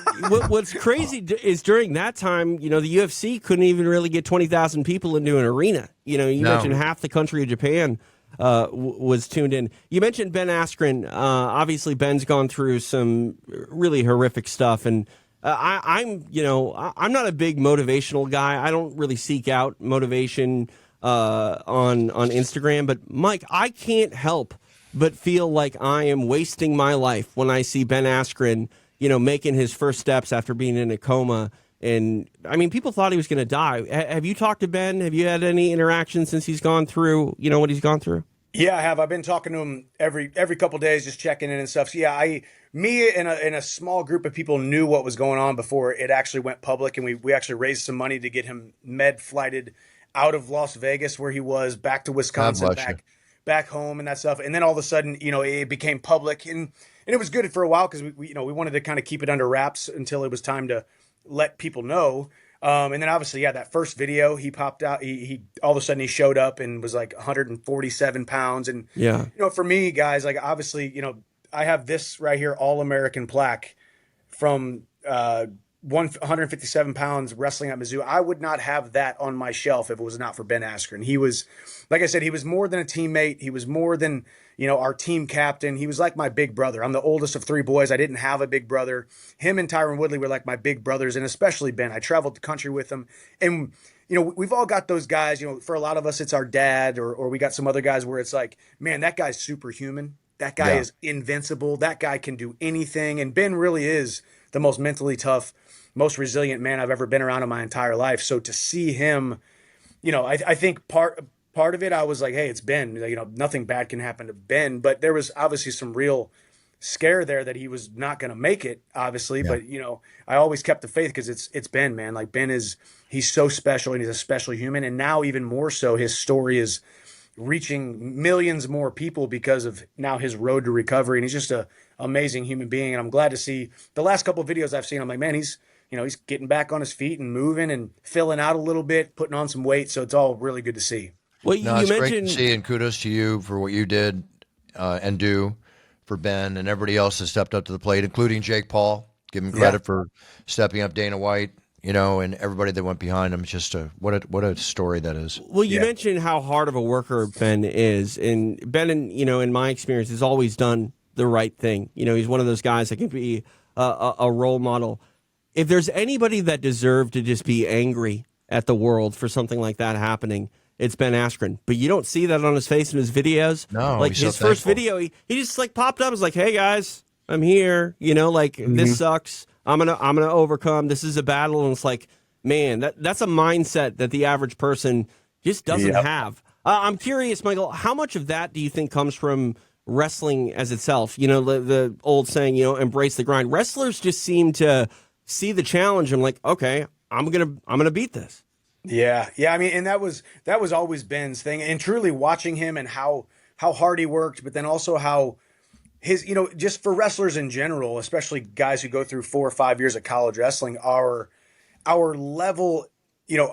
what's crazy is during that time, the UFC couldn't even really get 20,000 people into an arena. You No. mentioned half the country of Japan was tuned in. You mentioned Ben Askren. Obviously, Ben's gone through some really horrific stuff, and I'm not a big motivational guy. I don't really seek out motivation on Instagram. But Mike, I can't help but feel like I am wasting my life when I see Ben Askren, making his first steps after being in a coma. And I mean, people thought he was going to die. Have you talked to Ben? Have you had any interaction since he's gone through, what he's gone through? Yeah, I have. I've been talking to him every couple days, just checking in and stuff. So yeah, me and a small group of people knew what was going on before it actually went public, and we actually raised some money to get him med flighted out of Las Vegas, where he was, back to Wisconsin, back home and that stuff. And then all of a sudden, it became public, and it was good for a while because we wanted to kind of keep it under wraps until it was time to let people know. And then obviously, yeah, that first video, he popped out. He all of a sudden he showed up and was like 147 pounds. And yeah, for me, guys, like obviously, I have this right here, All-American plaque from 157 pounds wrestling at Mizzou. I would not have that on my shelf if it was not for Ben Askren. He was, like I said, he was more than a teammate. He was more than, our team captain. He was like my big brother. I'm the oldest of three boys. I didn't have a big brother. Him and Tyron Woodley were like my big brothers, and especially Ben. I traveled the country with him. And, we've all got those guys, for a lot of us, it's our dad, or we got some other guys where it's like, man, that guy's superhuman. That guy is invincible. That guy can do anything. And Ben really is the most mentally tough, most resilient man I've ever been around in my entire life. So to see him, I think part of it, I was like, hey, it's Ben. Nothing bad can happen to Ben. But there was obviously some real scare there that he was not going to make it, obviously. Yeah. But, I always kept the faith because it's Ben, man. Like Ben he's so special, and he's a special human. And now even more so, his story is reaching millions more people because of now his road to recovery. And he's just an amazing human being. And I'm glad to see the last couple of videos I've seen. I'm like, man, he's getting back on his feet and moving and filling out a little bit, putting on some weight. So it's all really good to see. Well, no, it's great to see, and kudos to you for what you did and do for Ben and everybody else that stepped up to the plate, including Jake Paul. Give him credit for stepping up. Dana White, and everybody that went behind him. It's just what a story that is. Well, you mentioned how hard of a worker Ben is, and Ben, in my experience, has always done the right thing. He's one of those guys that can be a role model. If there's anybody that deserved to just be angry at the world for something like that happening, it's Ben Askren. But you don't see that on his face in his videos. No, like his first video, he just like popped up. Was like, "Hey guys, I'm here. This sucks. I'm gonna overcome. This is a battle." And it's like, man, that's a mindset that the average person just doesn't have. I'm curious, Michael, how much of that do you think comes from wrestling as itself? The old saying, embrace the grind. Wrestlers just seem to see the challenge and like, okay, I'm gonna beat this. Yeah. I mean, and that was always Ben's thing, and truly watching him and how hard he worked, but then also how his, just for wrestlers in general, especially guys who go through 4 or 5 years of college wrestling, our level,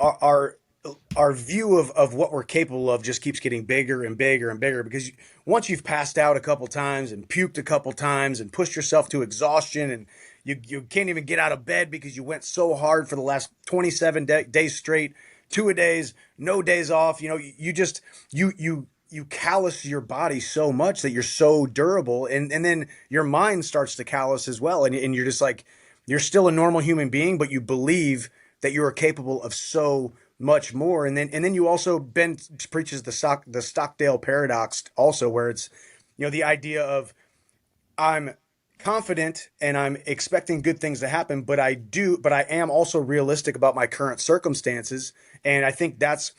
our view of what we're capable of just keeps getting bigger and bigger and bigger, because once you've passed out a couple times and puked a couple times and pushed yourself to exhaustion, and you can't even get out of bed because you went so hard for the last 27 days straight, 2-a-days, no days off. You callous your body so much that you're so durable, and then your mind starts to callous as well. And you're just like, you're still a normal human being, but you believe that you are capable of so much more. And then you also, Ben preaches the Stockdale paradox also, where it's, the idea of, I'm confident and I'm expecting good things to happen, but I am also realistic about my current circumstances. And I think that's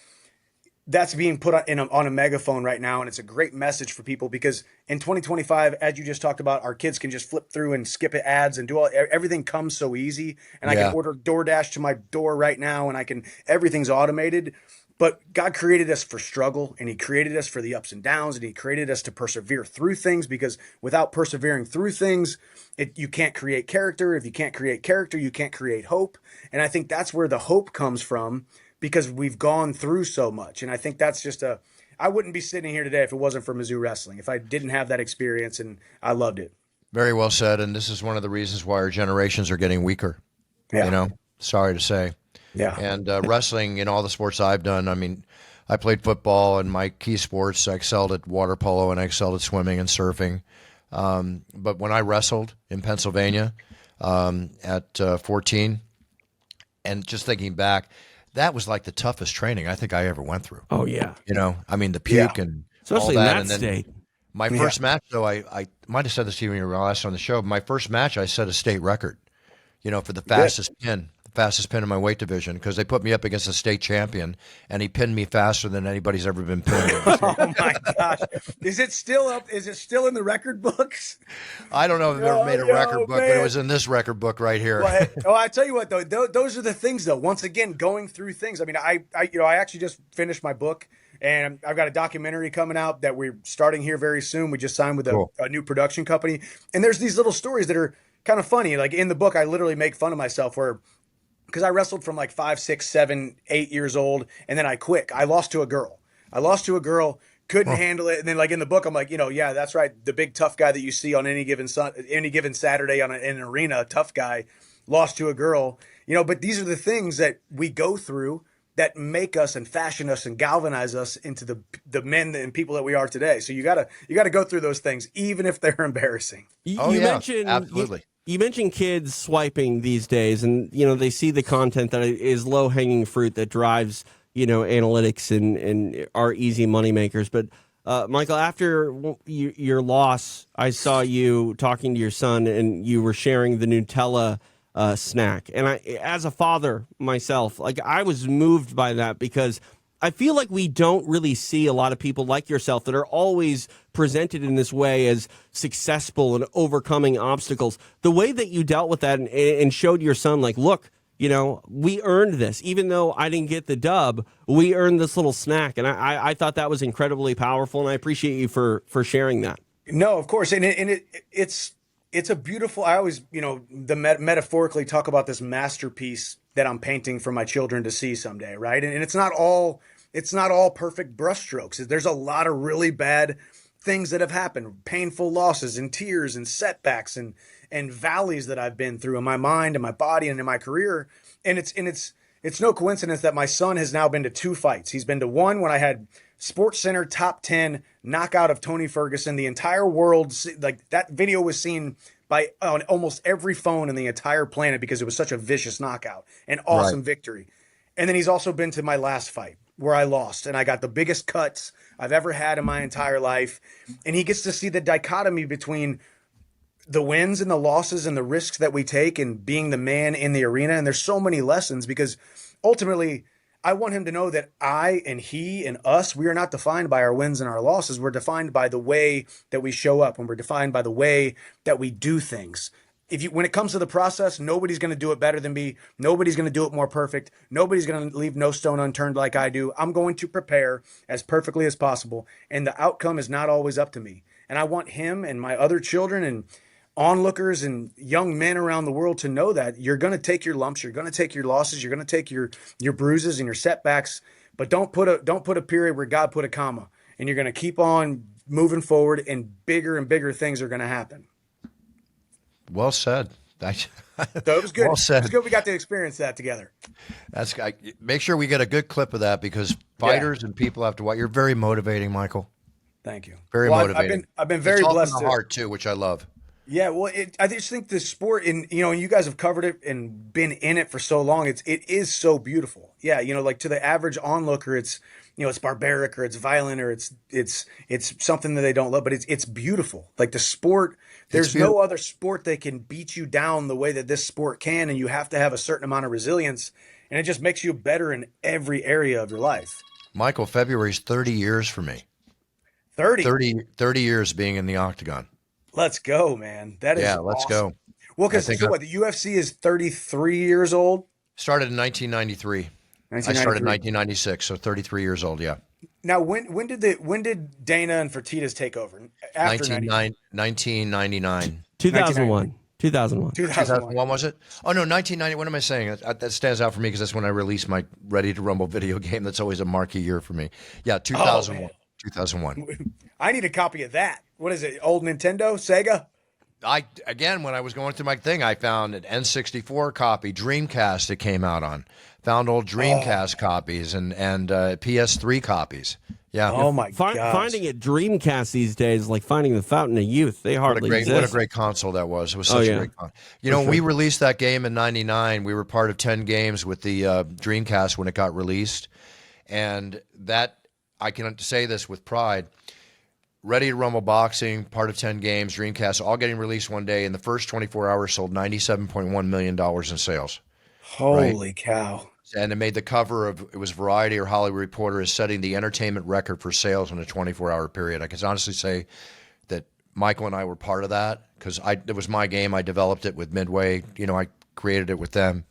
being put on a megaphone right now. And it's a great message for people, because in 2025, as you just talked about, our kids can just flip through and skip ads and everything comes so easy. And I can order DoorDash to my door right now, and everything's automated. But God created us for struggle, and he created us for the ups and downs, and he created us to persevere through things, because without persevering through things, you can't create character. If you can't create character, you can't create hope. And I think that's where the hope comes from, because we've gone through so much. And I think that's just I wouldn't be sitting here today if it wasn't for Mizzou Wrestling, if I didn't have that experience, and I loved it. Very well said. And this is one of the reasons why our generations are getting weaker. Yeah. You know, sorry to say. Yeah. And wrestling in all the sports I've done, I mean, I played football and my key sports, I excelled at water polo and I excelled at swimming and surfing. But when I wrestled in Pennsylvania at 14, and just thinking back, that was like the toughest training I think I ever went through. Oh, yeah. You know, I mean, the puke and especially all that. in And that then state. my first match, though, I might have said this to you when you were last on the show. But my first match, I set a state record, you know, for the fastest pin in my weight division, because they put me up against a state champion, and he pinned me faster than anybody's ever been pinned. Oh my gosh. Is it still up? Is it still in the record books? I don't know if I've ever made a record book, but it was in this record book right here. Well, I tell you what, though, those are the things, though. Once again, going through things. I mean, I actually just finished my book, and I've got a documentary coming out that we're starting here very soon. We just signed with a new production company, and there's these little stories that are kind of funny. Like in the book, I literally make fun of myself because I wrestled from like 5, 6, 7, 8 years old, and then I quit. I lost to a girl. Couldn't handle it, and then like in the book, I'm like, yeah, that's right. The big tough guy that you see on any given Saturday in an arena, tough guy, lost to a girl. But these are the things that we go through that make us and fashion us and galvanize us into the men and people that we are today. So you gotta go through those things, even if they're embarrassing. You mentioned absolutely. You mentioned kids swiping these days, and they see the content that is low hanging fruit that drives analytics and are easy money makers. But Michael, after your loss, I saw you talking to your son, and you were sharing the Nutella snack. And I, as a father myself, like I was moved by that, because I feel like we don't really see a lot of people like yourself that are always presented in this way as successful and overcoming obstacles. The way that you dealt with that and showed your son, like, look, we earned this. Even though I didn't get the dub, we earned this little snack. And I thought that was incredibly powerful, and I appreciate you for sharing that. No, of course. And it's a beautiful, I always, metaphorically talk about this masterpiece that I'm painting for my children to see someday, right? And it's not all perfect brushstrokes. There's a lot of really bad things that have happened, painful losses and tears and setbacks and valleys that I've been through in my mind and my body and in my career. And it's no coincidence that my son has now been to 2 fights. He's been to one when I had Sports Center top 10 knockout of Tony Ferguson. The entire world, like that video was seen on almost every phone in the entire planet because it was such a vicious knockout, an awesome victory. And then he's also been to my last fight where I lost, and I got the biggest cuts I've ever had in my entire life. And he gets to see the dichotomy between the wins and the losses and the risks that we take and being the man in the arena. And there's so many lessons, because ultimately I want him to know that I and he and us, we are not defined by our wins and our losses. We're defined by the way that we show up, and we're defined by the way that we do things. When it comes to the process, nobody's going to do it better than me. Nobody's going to do it more perfect. Nobody's going to leave no stone unturned like I do. I'm going to prepare as perfectly as possible, and the outcome is not always up to me. And I want him and my other children and onlookers and young men around the world to know that you're going to take your lumps, you're going to take your losses, you're going to take your bruises and your setbacks, but don't put a period where God put a comma, and you're going to keep on moving forward, and bigger things are going to happen. Well said. So it was good. Well said. It was good we got to experience that together. Make sure we get a good clip of that, because fighters and people have to watch. You're very motivating, Michael. Thank you. Very motivating. I've been very blessed. It's all in the heart too, which I love. Yeah, well, I just think the sport, and you guys have covered it and been in it for so long. It is so beautiful. Yeah, like to the average onlooker, it's it's barbaric or it's violent or it's something that they don't love, but it's beautiful. Like the sport, there's no other sport that can beat you down the way that this sport can, and you have to have a certain amount of resilience, and it just makes you better in every area of your life. Michael, February's 30 years for me. 30 years being in the octagon. Let's go, man. That is awesome. Let's go. Well, because the UFC is 33 years old? Started in 1993. I started in 1996, so 33 years old, yeah. Now, when did Dana and Fertitas take over? After 1999. 2001. 2001 was it? Oh, no, 1990. What am I saying? That stands out for me because that's when I released my Ready to Rumble video game. That's always a marquee year for me. Yeah, 2001. 2001. I need a copy of that. What is it? Old Nintendo? Sega? again, when I was going through my thing, I found an N64 copy, Dreamcast that came out on. Found old Dreamcast copies and PS3 copies. Yeah. Oh my God. Finding a Dreamcast these days is like finding the fountain of youth. They hardly exist. What a great console that was. It was such a great console. You know, we released that game in '99. We were part of 10 games with the Dreamcast when it got released. And that, I can say this with pride, Ready to Rumble Boxing, part of 10 games, Dreamcast, all getting released one day. In the first 24 hours, sold $97.1 million in sales. Holy cow. And it made the cover of, it was Variety or Hollywood Reporter, as setting the entertainment record for sales in a 24-hour period. I can honestly say that Michael and I were part of that because it was my game. I developed it with Midway. You know, I created it with them.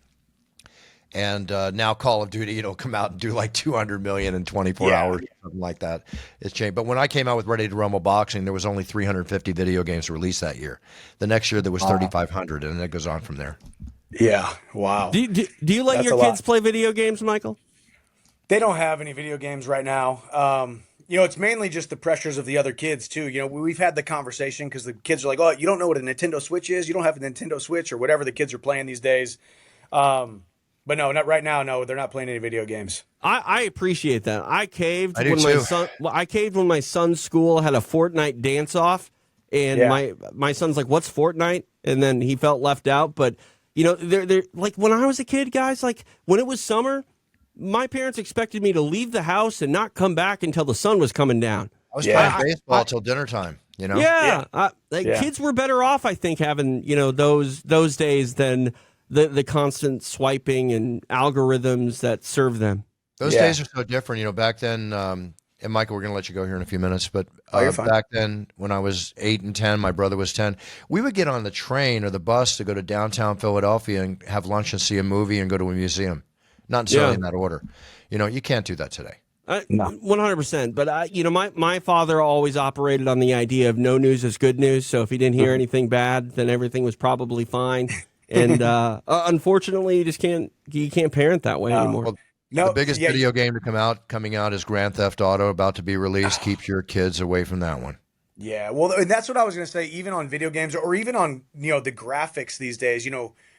And now Call of Duty, come out and do like 200 million in 24 hours, something like that. It's changed. But when I came out with Ready to Rumble Boxing, there was only 350 video games released that year. The next year there was 3,500, and it goes on from there. Yeah. Wow. Do you let your kids play video games, Michael? They don't have any video games right now. It's mainly just the pressures of the other kids too. We've had the conversation because the kids are like, "Oh, you don't know what a Nintendo Switch is? You don't have a Nintendo Switch or whatever the kids are playing these days." But no, not right now. No, they're not playing any video games. I appreciate that. I caved I do too. I caved when my son's school had a Fortnite dance off, and my son's like, "What's Fortnite?" And then he felt left out. But they're like when I was a kid, guys. Like when it was summer, my parents expected me to leave the house and not come back until the sun was coming down. I was playing baseball till dinner time. Kids were better off, I think, having those days than the constant swiping and algorithms that serve them. Those days are so different. Back then, and Michael, we're going to let you go here in a few minutes, but back then when I was 8 and 10, my brother was 10, we would get on the train or the bus to go to downtown Philadelphia and have lunch and see a movie and go to a museum. Not necessarily in that order. You can't do that today. No. 100%. But my father always operated on the idea of no news is good news. So if he didn't hear anything bad, then everything was probably fine. And unfortunately, you can't parent that way anymore. Well, the biggest video game coming out is Grand Theft Auto, about to be released. Keep your kids away from that one. Yeah, well, that's what I was going to say. Even on video games, or even on the graphics these days,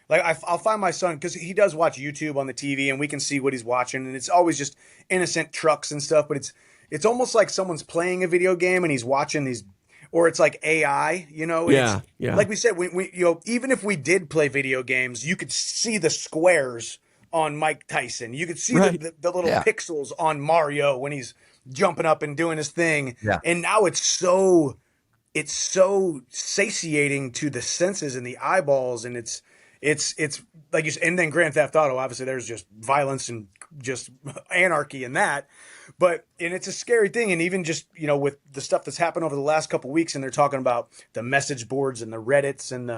like I'll find my son because he does watch YouTube on the TV, and we can see what he's watching, and it's always just innocent trucks and stuff. But it's almost like someone's playing a video game and he's watching these. Or it's like AI, Yeah. Like we said, we even if we did play video games, you could see the squares on Mike Tyson. You could see the little pixels on Mario when he's jumping up and doing his thing. Yeah. And now it's so satiating to the senses and the eyeballs, and it's like you said. And then Grand Theft Auto, obviously, there's just violence and just anarchy in that. And it's a scary thing. And even just, with the stuff that's happened over the last couple of weeks, and they're talking about the message boards and the Reddits and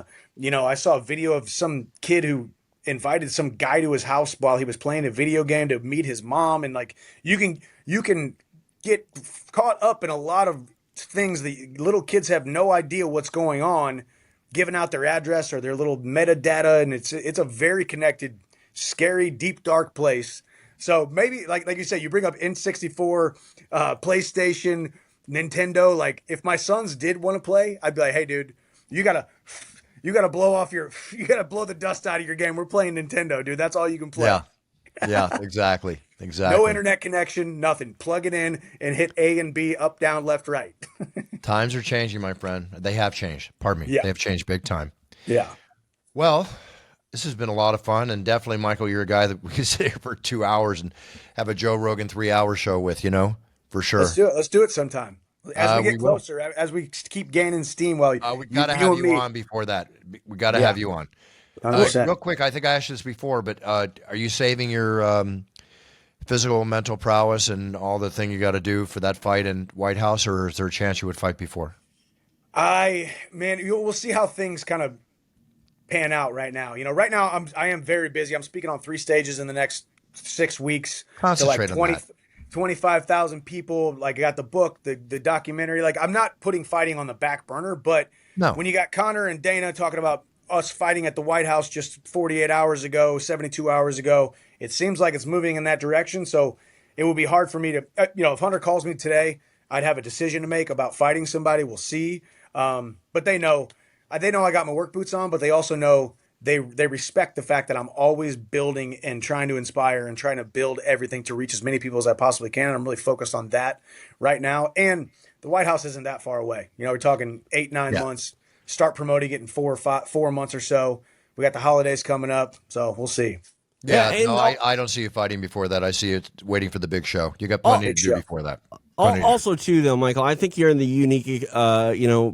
I saw a video of some kid who invited some guy to his house while he was playing a video game to meet his mom. And like, you can get caught up in a lot of things that little kids have no idea what's going on, giving out their address or their little metadata. And it's a very connected, scary, deep, dark place. So maybe, like you said, you bring up N64, PlayStation, Nintendo. Like, if my sons did want to play, I'd be like, "Hey, dude, you gotta blow the dust out of your game. We're playing Nintendo, dude. That's all you can play." Yeah, exactly. No internet connection, nothing. Plug it in and hit A and B, up, down, left, right. Times are changing, my friend. They have changed. Pardon me. Yeah. They have changed big time. Yeah. Well, this has been a lot of fun, and definitely, Michael, you're a guy that we can sit here for 2 hours and have a Joe Rogan 3-hour show with, for sure. Let's do it sometime. As we get closer, as we keep gaining steam. We got to have you on before that. We got to have you on. Real quick, I think I asked this before, but are you saving your physical and mental prowess and all the thing you got to do for that fight in White House, or is there a chance you would fight before? We'll see how things kind of pan out right now. Right now I am very busy. I'm speaking on 3 stages in the next 6 weeks. Concentrate to like 25,000 people. Like, I got the book, the documentary. Like, I'm not putting fighting on the back burner, but when you got Connor and Dana talking about us fighting at the White House just 48 hours ago, 72 hours ago, it seems like it's moving in that direction. So it would be hard for me to, if Hunter calls me today, I'd have a decision to make about fighting somebody. We'll see. But they know they know I got my work boots on, but they also know they respect the fact that I'm always building and trying to inspire and trying to build everything to reach as many people as I possibly can. I'm really focused on that right now. And the White House isn't that far away. We're talking 8-9 months. Start promoting it in 4 months or so. We got the holidays coming up, so we'll see. Yeah, no, I don't see you fighting before that. I see it waiting for the big show. You got plenty to do before that. Also, too, though, Michael, I think you're in the unique,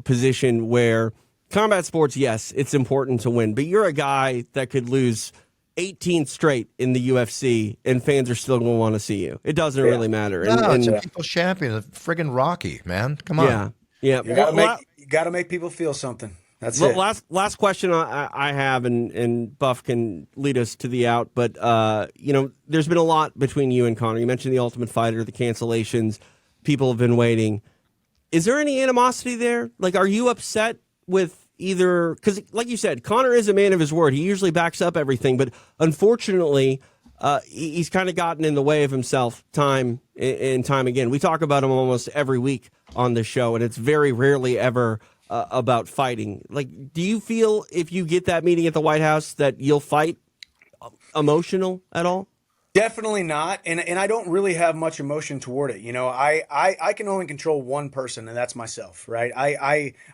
position where combat sports, yes, it's important to win, but you're a guy that could lose 18 straight in the UFC, and fans are still going to want to see you. It doesn't really matter. No, it's a people's champion, a friggin' Rocky, man. Come on. Yeah. You got to make people feel something. That's it. Last question I have, and Buff can lead us to the out, but there's been a lot between you and Conor. You mentioned the Ultimate Fighter, the cancellations. People have been waiting. Is there any animosity there? Like, are you upset with either? Because, like you said, Conor is a man of his word. He usually backs up everything, but unfortunately, he's kind of gotten in the way of himself time and time again. We talk about him almost every week on the show, and it's very rarely ever about fighting. Like, do you feel if you get that meeting at the White House that you'll fight emotional at all? Definitely not, and I don't really have much emotion toward it. I can only control one person, and that's myself, right?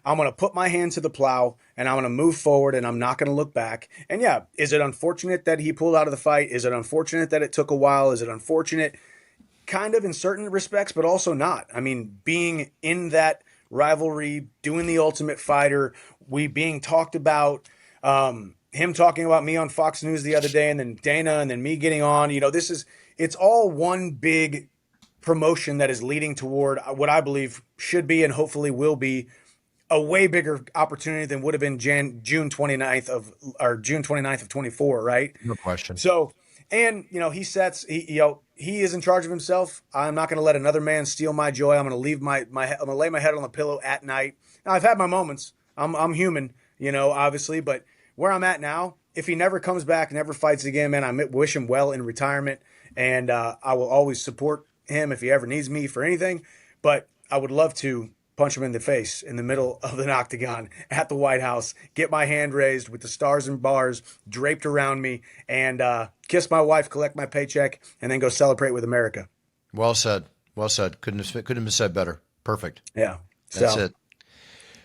I'm going to put my hand to the plow, and I'm going to move forward, and I'm not going to look back. And yeah, is it unfortunate that he pulled out of the fight? Is it unfortunate that it took a while? Is it unfortunate? Kind of in certain respects, but also not. I mean, being in that rivalry, doing the Ultimate Fighter, we being talked about, him talking about me on Fox News the other day, and then Dana, and then me getting on. It's all one big promotion that is leading toward what I believe should be and hopefully will be a way bigger opportunity than would have been June 29th of 24, right? No question. So, and he is in charge of himself. I'm not going to let another man steal my joy. I'm going to leave I'm going to lay my head on the pillow at night. Now, I've had my moments. I'm human, obviously, but where I'm at now, if he never comes back, never fights again, man, I wish him well in retirement, and I will always support him if he ever needs me for anything. But I would love to punch him in the face in the middle of an octagon at the White House, get my hand raised with the stars and bars draped around me, and kiss my wife, collect my paycheck, and then go celebrate with America. Well said. Well said. Couldn't have been said better. Perfect. Yeah. That's it.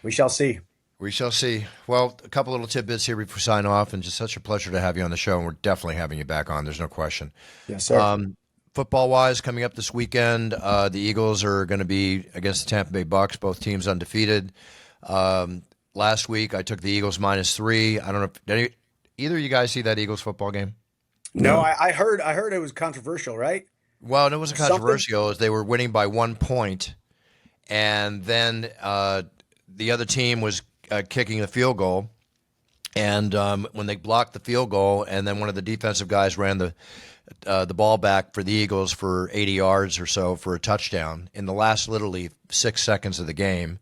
We shall see. We shall see. Well, a couple little tidbits here before we sign off, and just such a pleasure to have you on the show, and we're definitely having you back on. There's no question. Yes, sir. Football-wise, coming up this weekend, the Eagles are going to be against the Tampa Bay Bucks, both teams undefeated. Last week, I took the Eagles -3. I don't know if either of you guys see that Eagles football game? No, I heard it was controversial, right? Well, it wasn't controversial. As they were winning by 1 point, and then the other team was kicking the field goal, and when they blocked the field goal, and then one of the defensive guys ran the ball back for the Eagles for 80 yards or so for a touchdown in the last literally 6 seconds of the game,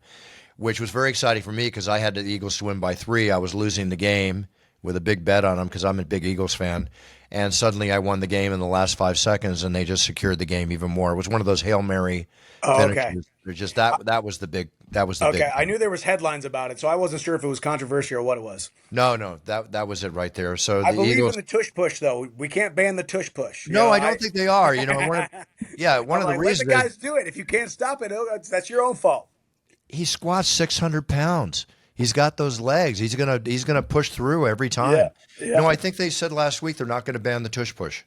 which was very exciting for me because I had the Eagles to win by 3. I was losing the game with a big bet on them because I'm a big Eagles fan. And suddenly I won the game in the last 5 seconds, and they just secured the game even more. It was one of those Hail Mary finishes. Okay. Just that was the big. Okay, I knew there was headlines about it, so I wasn't sure if it was controversial or what it was. No, that was it right there. So I believe in the tush push, though. We can't ban the tush push. No, I don't think they are. One of the reasons let the guys do it. If you can't stop it, that's your own fault. He squats 600 pounds. He's got those legs. He's gonna push through every time. Yeah. No, I think they said last week they're not going to ban the tush push.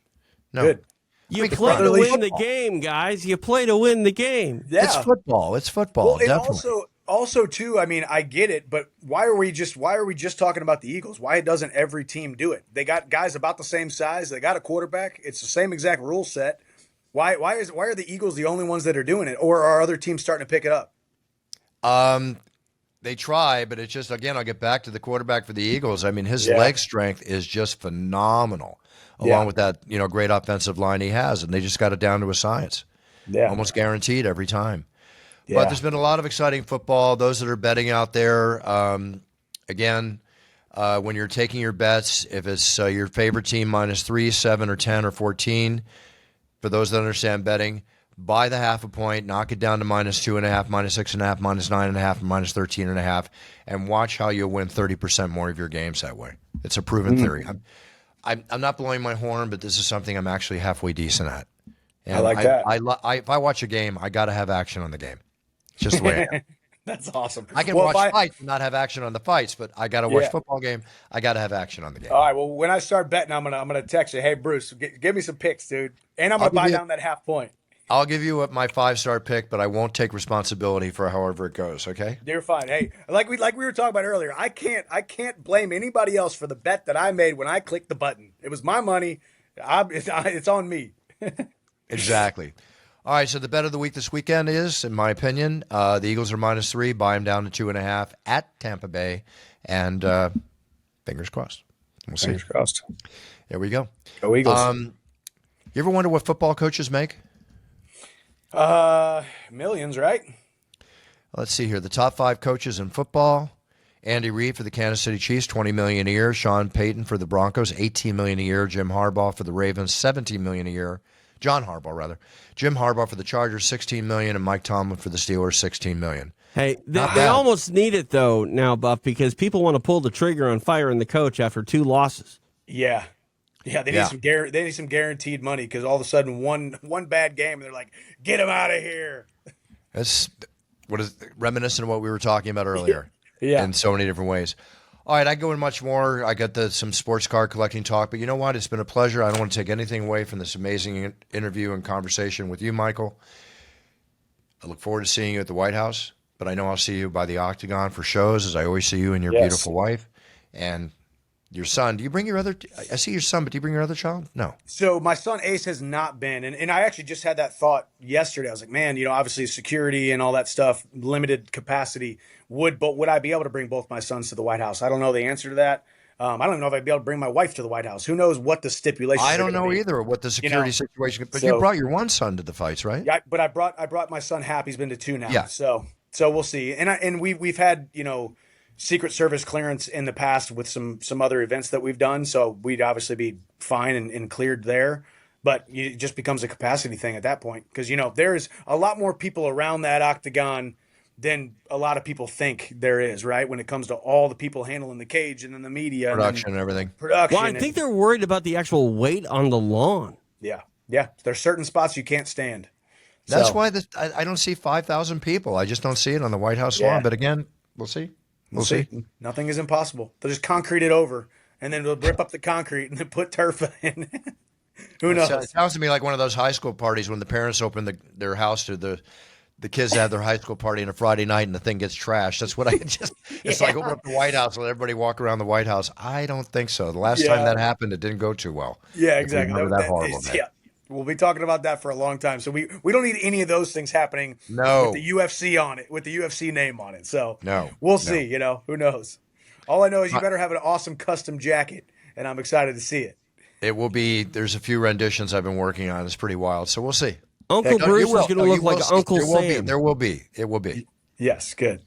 No. Good. You play to win the game, guys. You play to win the game. Yeah. It's football. Well, and also too, I mean, I get it, but why are we just talking about the Eagles? Why doesn't every team do it? They got guys about the same size. They got a quarterback. It's the same exact rule set. Why are the Eagles the only ones that are doing it, or are other teams starting to pick it up? They try, but it's just, again, I'll get back to the quarterback for the Eagles. I mean, his leg strength is just phenomenal, along with that, great offensive line he has, and they just got it down to a science. Yeah. Almost guaranteed every time. Yeah. But there's been a lot of exciting football. Those that are betting out there, again, when you're taking your bets, if it's your favorite team -3, 7, or 10, or 14, for those that understand betting, buy the half a point, knock it down to -2.5, -6.5, -9.5, -13.5, and watch how you'll win 30% more of your games that way. It's a proven theory. I'm not blowing my horn, but this is something I'm actually halfway decent at. And I like that. If I watch a game, I got to have action on the game. It's just the way I am. That's awesome. I can watch fights and not have action on the fights, but I got to watch football game. I got to have action on the game. All right. Well, when I start betting, I'm gonna text you. Hey, Bruce, give me some picks, dude, and I'm gonna buy down that half point. I'll give you my 5-star pick, but I won't take responsibility for however it goes. Okay? You're fine. Hey, like we were talking about earlier, I can't blame anybody else for the bet that I made when I clicked the button. It was my money. It's on me. Exactly. All right, so the bet of the week this weekend is, in my opinion, the Eagles are -3. Buy them down to 2.5 at Tampa Bay, and fingers crossed. We'll see. Fingers crossed. There we go. Go Eagles. You ever wonder what football coaches make? Millions, right? Let's see here. The top 5 coaches in football: Andy Reid for the Kansas City Chiefs, $20 million a year; Sean Payton for the Broncos, $18 million a year; Jim Harbaugh for the Ravens, $17 million a year. John Harbaugh, rather. Jim Harbaugh for the Chargers, $16 million, and Mike Tomlin for the Steelers, $16 million. Hey, they almost need it, though, now, Buff, because people want to pull the trigger on firing the coach after 2 losses. Yeah. Yeah, they need some guaranteed money because all of a sudden one bad game and they're like, get him out of here. That's reminiscent of what we were talking about earlier. Yeah. In so many different ways. All right, I go in much more. I got some sports card collecting talk, but you know what? It's been a pleasure. I don't want to take anything away from this amazing interview and conversation with you, Michael. I look forward to seeing you at the White House, but I know I'll see you by the Octagon for shows, as I always see you and your beautiful wife. And your son, do you bring your other? I see your son, but do you bring your other child? No. So my son Ace has not been, and I actually just had that thought yesterday. I was like, man, obviously security and all that stuff, limited capacity. Would I be able to bring both my sons to the White House? I don't know the answer to that. I don't even know if I'd be able to bring my wife to the White House. Who knows what the stipulations? I don't know either what the security situation. But you brought your one son to the fights, right? Yeah, but I brought my son Hap. He's been to 2 now. Yeah. So we'll see. And we've had Secret Service clearance in the past with some other events that we've done. So we'd obviously be fine and cleared there. But it just becomes a capacity thing at that point because there's a lot more people around that octagon than a lot of people think there is, right? When it comes to all the people handling the cage and then the media. Production and everything. Well, I think they're worried about the actual weight on the lawn. Yeah. Yeah. There's certain spots you can't stand. That's why I don't see 5,000 people. I just don't see it on the White House lawn. But again, we'll see. We'll see. Nothing is impossible. They'll just concrete it over and then they'll rip up the concrete and then put turf in. Who knows? It sounds to me like one of those high school parties when the parents open their house to the kids have their high school party on a Friday night and the thing gets trashed. That's what it's like open up the White House, let everybody walk around the White House. I don't think so. The last time that happened, it didn't go too well. Yeah, exactly. That horrible. Yeah. We'll be talking about that for a long time. So we don't need any of those things happening with the UFC on it, with the UFC name on it. So we'll see, who knows? All I know is you better have an awesome custom jacket, and I'm excited to see it. It will be. There's a few renditions I've been working on. It's pretty wild. So we'll see. Uncle Bruce is going to look like Uncle Sam. There will be. It will be. Yes, good.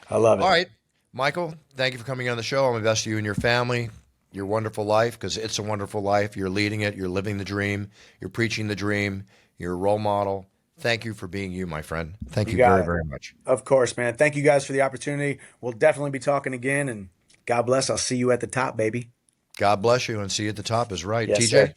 I love it. All right, Michael, thank you for coming on the show. All my best to you and your family, your wonderful life, because it's a wonderful life. You're leading it. You're living the dream. You're preaching the dream. You're a role model. Thank you for being you, my friend. Thank you very, very much. Of course, man. Thank you guys for the opportunity. We'll definitely be talking again, and God bless. I'll see you at the top, baby. God bless you, and see you at the top is right. Yes, TJ? Sir.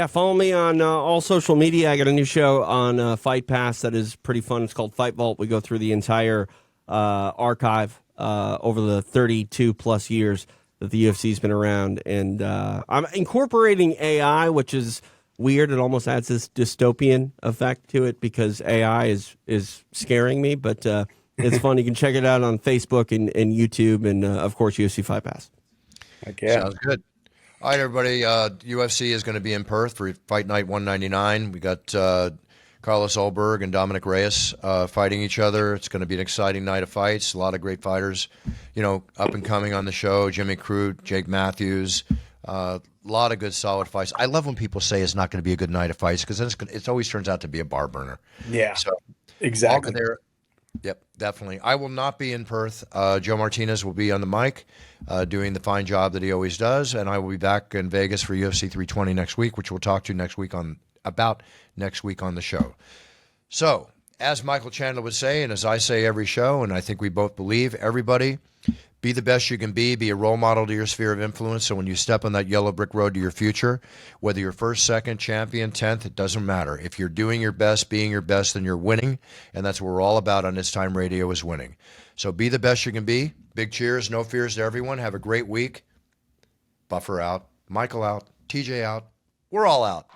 Follow me on all social media. I got a new show on Fight Pass that is pretty fun. It's called Fight Vault. We go through the entire archive over the 32 plus years that the UFC's been around, and I'm incorporating AI, which is weird. It almost adds this dystopian effect to it because AI is scaring me, but it's fun. You can check it out on Facebook and YouTube, and of course UFC Fight Pass. Okay. Sounds good. All right, everybody. UFC is going to be in Perth for Fight Night 199. We got Carlos Ulberg and Dominic Reyes fighting each other. It's going to be an exciting night of fights. A lot of great fighters, up and coming on the show. Jimmy Crute, Jake Matthews. A lot of good, solid fights. I love when people say it's not going to be a good night of fights because it always turns out to be a bar burner. Yeah, so exactly. There. Yep, definitely. I will not be in Perth. Joe Martinez will be on the mic doing the fine job that he always does, and I will be back in Vegas for UFC 320 next week, which we'll talk to next week on about next week on the show. So, as Michael Chandler would say, and as I say every show, and I think we both believe, everybody, be the best you can be a role model to your sphere of influence. So when you step on that yellow brick road to your future, whether you're first, second, champion, 10th, it doesn't matter. If you're doing your best, being your best, then you're winning. And that's what we're all about on It's Time Radio, is winning. So be the best you can be. Big cheers, no fears to everyone. Have a great week. Buffer out. Michael out. TJ out. We're all out.